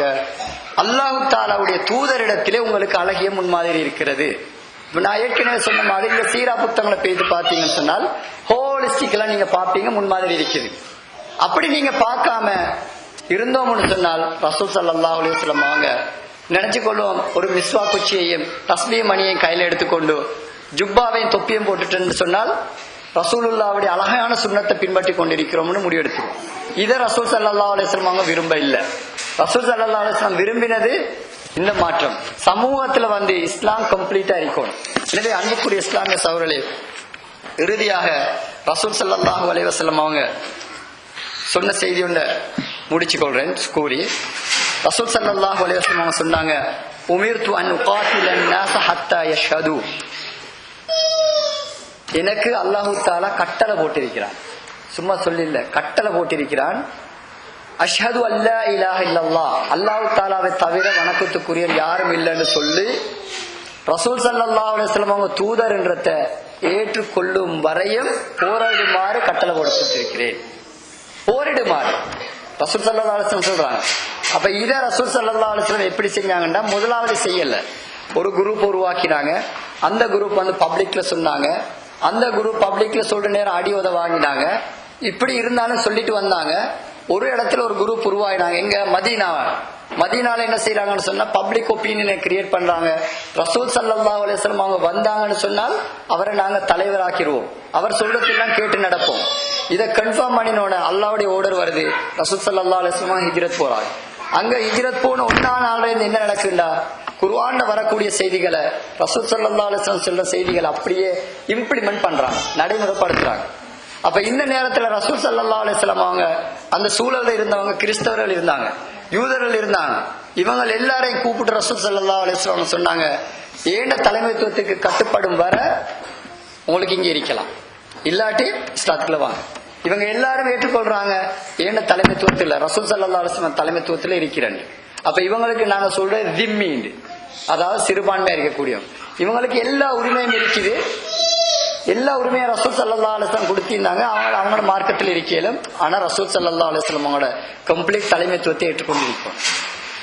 அல்லாஹ் தஆலாவுடைய தூதரிடத்திலே உங்களுக்கு அழகிய முன்மாதிரி இருக்கிறது. நான் ஏற்கனவே சொன்ன மாதிரி இந்த சீரா புத்தகங்களை பேசி பார்த்தீங்கன்னு சொன்னால் ஹோலிஸ்டிக்கலா நீங்க பாப்பீங்க, முன்மாதிரி இருக்குது. அப்படி நீங்க பார்க்காம இருந்தோம்னு சொன்னால் ரசூல் ஸல்லல்லாஹு அலைஹி வஸல்லம் அவங்க நினைச்சு கொள்வோம், ஒரு மிஸ்வா குச்சியையும் தஸ்பீஹ் மணியையும் கையில எடுத்துக்கொண்டு ஜுப்பாவையும் தொப்பியும் போட்டுட்டு சொன்னால் ரசூலுல்லாஹ்வுடைய அழகான சுன்னத்தை பின்பற்றி கொண்டிருக்கிறோம்னு முடிவெடுத்துவோம். இதை ரசூல் ஸல்லல்லாஹு அலைஹி வஸல்லம் அவங்க விரும்ப இல்லை. ரசூல் ஸல்லல்லாஹு அலைஹி வஸல்லம் விரும்பினது இந்த மாற்றம். சமூகத்துல இஸ்லாம் கம்ப்ளீட்டா இருக்கணும். எனவே அன்புக்குரிய இஸ்லாமிய சகோதரர்களே, இறுதியாக ரசூல் ஸல்லல்லாஹு அலைஹி வஸல்லம் அவங்க சொன்ன செய்தி ஒன்றை முடிச்சு கொள்றேன் கூறி, ரசூல் ஸல்லல்லாஹு அலைஹி வஸல்லம் அவங்க சொன்னாங்க, உமிர்து அன் உகாத்தில الناس حتى يشهدوا, எனக்கு அல்லாஹ் தஆலா கட்டளை போட்டிருக்கிறான், சும்மா சொல்லில்ல, கட்டளை போட்டிருக்கிறான். அஷ்ஹது அல்லா இலாஹ இல்லல்லாஹ், அல்லாஹ் தஆலாவை தவிர வணக்கத்துக்குரிய யாரும் இல்லைன்னு சொல்லி ரசூல் ஸல்லல்லாஹு அலைஹி வஸல்லம் அவங்க தூதர் என்றத ஏற்றுக்கொள்ளும் வரையும் போராடுமாறு கட்டளை கொடுத்திருக்கிறேன். போரிடுமாறு ரசூல் ஸல்லல்லாஹு அலைஹி வஸல்லம் சொல்றாங்க. அப்ப இத ரசூல் ஸல்லல்லாஹு அலைஹி வஸல்லம் எப்படி செஞ்சாங்கன்னா, முதலாவது செய்யல, ஒரு குரூப் உருவாக்கினாங்க. அந்த குரூப் வந்து பப்ளிக்ல சொன்னாங்க. அந்த குரூப் பப்ளிக்ல சொல்ற நேரம் அடி உத வாங்கினாங்க. இப்படி இருந்தாலும் சொல்லிட்டு வந்தாங்க. ஒரு இடத்துல ஒரு குரூப் உருவாகினாங்க. எங்க மதீனால என்ன செய்யறாங்கன்னு சொன்னா, பப்ளிக் ஒப்பீனியனை கிரியேட் பண்றாங்க. ரசூல் ஸல்லல்லாஹு அலைஹி வஸல்லம் அவங்க வந்தாங்கன்னு சொன்னால் அவரை நாங்க தலைவராக்கிடுவோம், அவர் சொல்றதெல்லாம் கேட்டு நடப்போம். இதை கன்ஃபார்ம் பண்ணினோட அல்லாஹ்வுடைய ஆர்டர் வருது. ரசூல் ஸல்லல்லாஹு அலைஹி வஸல்லம் ஹிஜ்ரத் போறாங்க. அங்க ஹிஜ்ரத் போன ஒன்னாம் நாள்ல இருந்து என்ன நடக்குதுண்டா, குர்ஆன்ல வரக்கூடிய செய்திகளை, ரசூல் ஸல்லல்லாஹு அலைஹி வஸல்லம் சொல்ற செய்திகளை அப்படியே இம்ப்ளிமெண்ட் பண்றாங்க, நடைமுறைப்படுத்துறாங்க. அப்ப இந்த நேரத்துல ரசூல் ஸல்லல்லாஹு அலைஹி வஸல்லம் அவங்க அந்த சூழல்ல இருந்தவங்க கிறிஸ்தவர்கள் இருந்தாங்க, யூதர்கள் இருந்தாங்க. இவங்க எல்லாரையும் கூப்பிட்டு ரசூல் ஸல்லல்லாஹு அலைஹி வஸல்லம் சொன்னாங்க, ஏண்ட தலைமைத்துவத்துக்கு கட்டுப்படும் வர உங்களுக்கு இங்க இருக்கலாம், இல்லாட்டி இஸ்லாத்துக்குள்ள வாங்க. இவங்க எல்லாரும் ஏற்றுக்கொள்றாங்க, ஏண்ட தலைமைத்துவத்தில் ரசூல் ஸல்லல்லாஹு அலைஹி வஸல்லம் தலைமைத்துவத்தில் இருக்கிறேன். அப்ப இவங்களுக்கு நாங்க சொல்ற திம்மீண்டு, அதாவது சிறுபான்மையா இருக்கக்கூடியவங்க, இவங்களுக்கு எல்லா உரிமையும் இருக்குது. எல்லா உரிமையும் ரசூல் ஸல்லல்லாஹு அலைஹி வஸல்லம் கொடுத்திருந்தாங்க. அவங்களோட மார்க்கத்தில் இருக்கலும். ஆனா ரசூல் ஸல்லல்லாஹு அலைஹி வஸல்லம் அவங்களோட கம்ப்ளீட் தலைமைத்துவத்தை ஏற்றுக்கொண்டு இருக்கோம்.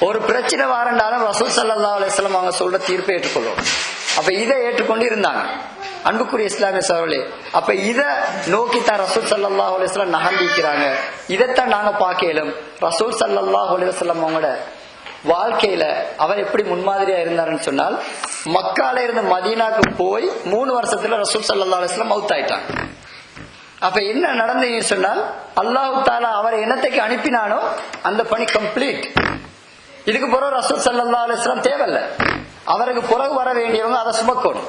ஒரு பிரச்சனை வாரண்டாலும் ரசூல் ஸல்லல்லாஹு அலைஹி வஸல்லம் அவங்க சொல்ற தீர்ப்பை ஏற்றுக்கொள்ளும். அப்ப இதை ஏற்றுக்கொண்டு இருந்தாங்க அன்புக்குரிய இஸ்லாமிய சகோதரர்களே. அப்ப இத நோக்கித்தான் ரசூல் ஸல்லல்லாஹு அலைஹி வஸல்லம் நகர்ந்திருக்கிறாங்க. இதைத்தான் நாங்க பார்க்கலும். ரசூல் ஸல்லல்லாஹு அலைஹி வஸல்லம் அவங்களோட வாழ்க்கையில அவர் எப்படி முன்மாதிரியா இருந்தாருன்னு சொன்னால், மக்கால இருந்து மதீனாக்கு போய் 3 வருஷத்துல ரசூல் ஸல்லல்லாஹு அலைஹி வஸல்லம் மௌத் ஆயிட்டாங்க. அப்ப என்ன நடந்ததுன்னு சொன்னால், அல்லாஹ் தஆலா அவர் என்னத்துக்கு அனுப்பினானோ அந்த பணி கம்ப்ளீட். இதுக்கு பிறகு ரசூல் ஸல்லல்லாஹு அலைஹி வஸல்லம் தேவையில்லை, அவருக்கு பிறகு வர வேண்டியவங்க அதை சுமக்கணும்.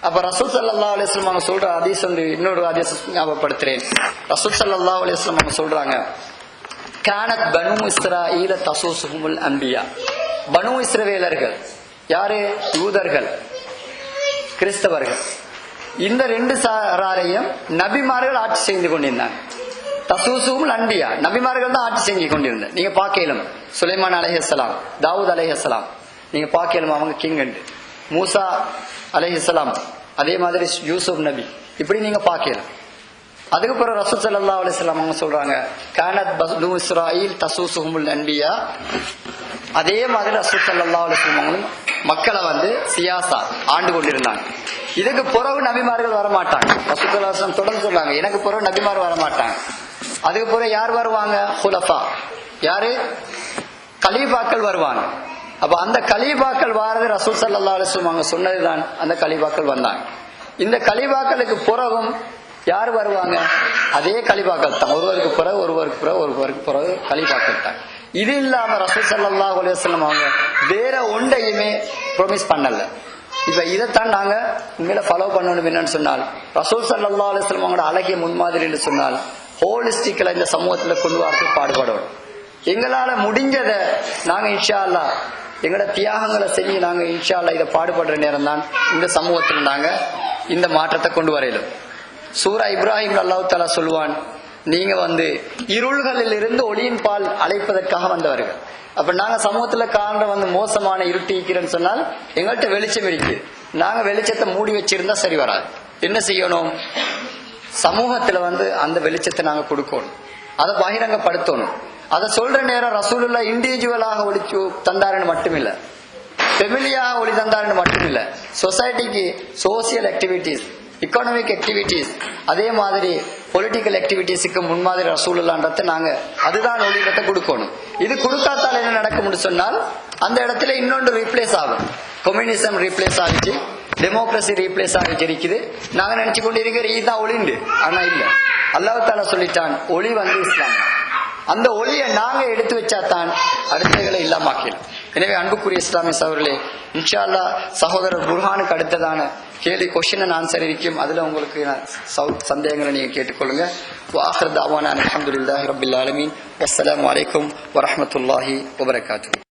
அப்ப ரசூல் ஸல்லல்லாஹு அலைஹி வஸல்லம் அவங்க சொல்ற ஹதீஸ் வந்து இன்னொரு ஹதீஸ் ஞாபகப்படுத்துறேன். ரசூல் ஸல்லல்லாஹு அலைஹி வஸல்லம் அவங்க சொல்றாங்க, கானத் பனு இஸ்ராயீல தஸூசுஹுமுல் அன்பியா. பனு இஸ்ரவேலர்கள் யாரு? யூதர்கள், கிறிஸ்தவர்கள். இந்த 2 சாராரையும் நபிமார்கள் ஆட்சி செய்து கொண்டிருந்தாங்க. தஸூசுஹுமுல் அன்பியா, நபிமார்கள் தான் ஆட்சி செஞ்சு கொண்டிருந்தாங்க. நீங்க பார்க்கலாம், சுலைமான் அலைஹிஸ்ஸலாம், தாவூத் அலைஹிஸ்ஸலாம், நீங்க பார்க்கலாம் அவங்க கிங் உண்டு. மூசா அலைஹிஸ்ஸலாம், அதே மாதிரி யூசுப் நபி, இப்படி நீங்க பார்க்கலாம். அதுக்கு பிறகு ரசூல் ஸல்லல்லாஹு அலைஹி வஸல்லம் அவங்க சொல்றாங்க, கானத் பனு இஸ்ராயீல் தஸூசுஹுமுல் அன்பியா. அதே மாதிரி ரசூல் ஸல்லல்லாஹு அலைஹி வஸல்லம் மக்களை வந்து சியாசா ஆண்டு கொண்டிருந்தாங்க. இதுக்கு பிறகு நபிமார்கள் வரமாட்டாங்க. ரசூல் ஸல்லல்லாஹு அலைஹி வஸல்லம் தொடர்ந்து சொல்றாங்க, எனக்கு பிறகு நபிமார் வரமாட்டாங்க. அதுக்கு பிறகு யார் வருவாங்க? ஹுலஃபா, யாரு? கலீஃபாக்கள் வருவாங்க. அப்ப அந்த கலீஃபாக்கள் வாரது ரசூல் ஸல்லல்லாஹு அலைஹி வஸல்லம் அவங்க சொன்னதுதான். அந்த கலீஃபாக்கள் வந்தாங்க. இந்த கலீஃபாக்களுக்கு பிறகும் யார் வருவாங்க? அதே கலீஃபாக்கள் தான். ஒருவருக்கு பிறகு கலீஃபாக்கள் தான். இது இல்லாம ரசூல் ஸல்லல்லாஹு அலைஹி வஸல்லம் அவங்க வேற ஒன்றையுமே ப்ராமிஸ் பண்ணல. இப்ப இதைத்தான் நாங்க உண்மையில ஃபாலோ பண்ணணும். என்னன்னு சொன்னால், ரசூல் ஸல்லல்லாஹு அலைஹி வஸல்லம் அவங்களோட அழகிய முன்மாதிரி என்று சொன்னால், ஹோலிஸ்டிக்கலா இந்த சமூகத்துல கொண்டு வரதுக்கு பாடுபடணும். எங்களால முடிஞ்சதை நாங்க இன்ஷா அல்லாஹ் எங்களோட தியாகங்களை செஞ்சு நாங்க இன்ஷா அல்லாஹ் இதை பாடுபடுற நேரம் தான் இந்த சமூகத்தில் நாங்க இந்த மாற்றத்தை கொண்டு வரையிலும். சூரா இப்ராஹிம் அல்லாஹ் தஆலா சொல்வான், நீங்க வந்து இருள்களில் இருந்து ஒளியின் பால் அழைப்பதற்காக வந்தவர்கள். அப்ப நாங்க சமூகத்துல காண்ற வந்து மோசமான இருட்டிக்கிறேன்னு சொன்னால், எங்கள்கிட்ட வெளிச்சம் இருக்கு, நாங்க வெளிச்சத்தை மூடி வச்சிருந்தா சரி வராது. என்ன செய்யணும்? சமூகத்துல வந்து அந்த வெளிச்சத்தை நாங்க கொடுக்கணும், அதை பகிரங்கப்படுத்தணும். அதை சொல்ற நேரம் ரசூலுல்லா இண்டிவிஜுவலாக ஒளிச்சு தந்தாருன்னு மட்டுமில்ல, ஃபெமிலியாக ஒளி தந்தாருன்னு மட்டுமில்ல, சொசைட்டிக்கு சோசியல் ஆக்டிவிட்டிஸ், எக்கானமிக் ஆக்டிவிட்டிஸ், அதே மாதிரி பொலிட்டிக்கல் ஆக்டிவிட்டிஸுக்கு முன்மாதிரி ரசூலுல்லான்றத நாங்க அதுதான் ஒளியிடத்தை கொடுக்கணும். இது கொடுக்காத்தால் என்ன நடக்கும்னு சொன்னால், அந்த இடத்துல இன்னொன்று ரீப்ளேஸ் ஆகும். கம்யூனிசம் ரீப்ளேஸ் ஆகிச்சு, டெமோக்ரஸி ரீப்ளேஸ் ஆகிச்சு இருக்குது. நாங்க நினைச்சு கொண்டு இருக்கிற இதுதான் ஒளிண்டு. ஆனா இல்ல, அல்லாஹ் தஆலா சொல்லிட்டான், ஒளி வந்து இஸ்லாம். அந்த ஒளியை நாங்க எடுத்து வச்சாதான் அடுத்தவைகளை இல்லாமக்கலாம். எனவே அன்புக்குரிய இஸ்லாமிய சகோதரர்களே, இன்ஷா அல்லாஹ் சகோதரர் புர்ஹானுக்கு அடுத்ததான கேள்வி கொஸ்டின் அண்ட் ஆன்சர் இருக்கும். அதுல உங்களுக்கு சந்தேகங்களை நீங்க கேட்டுக்கொள்ளுங்க. வாஹிர் தாவானா அல்ஹம்துலில்லாஹி ரப்பில் ஆலமீன். வஸ்ஸலாமு அலைக்கும் வரஹ்மத்துல்லாஹி வபரகாத்துஹு.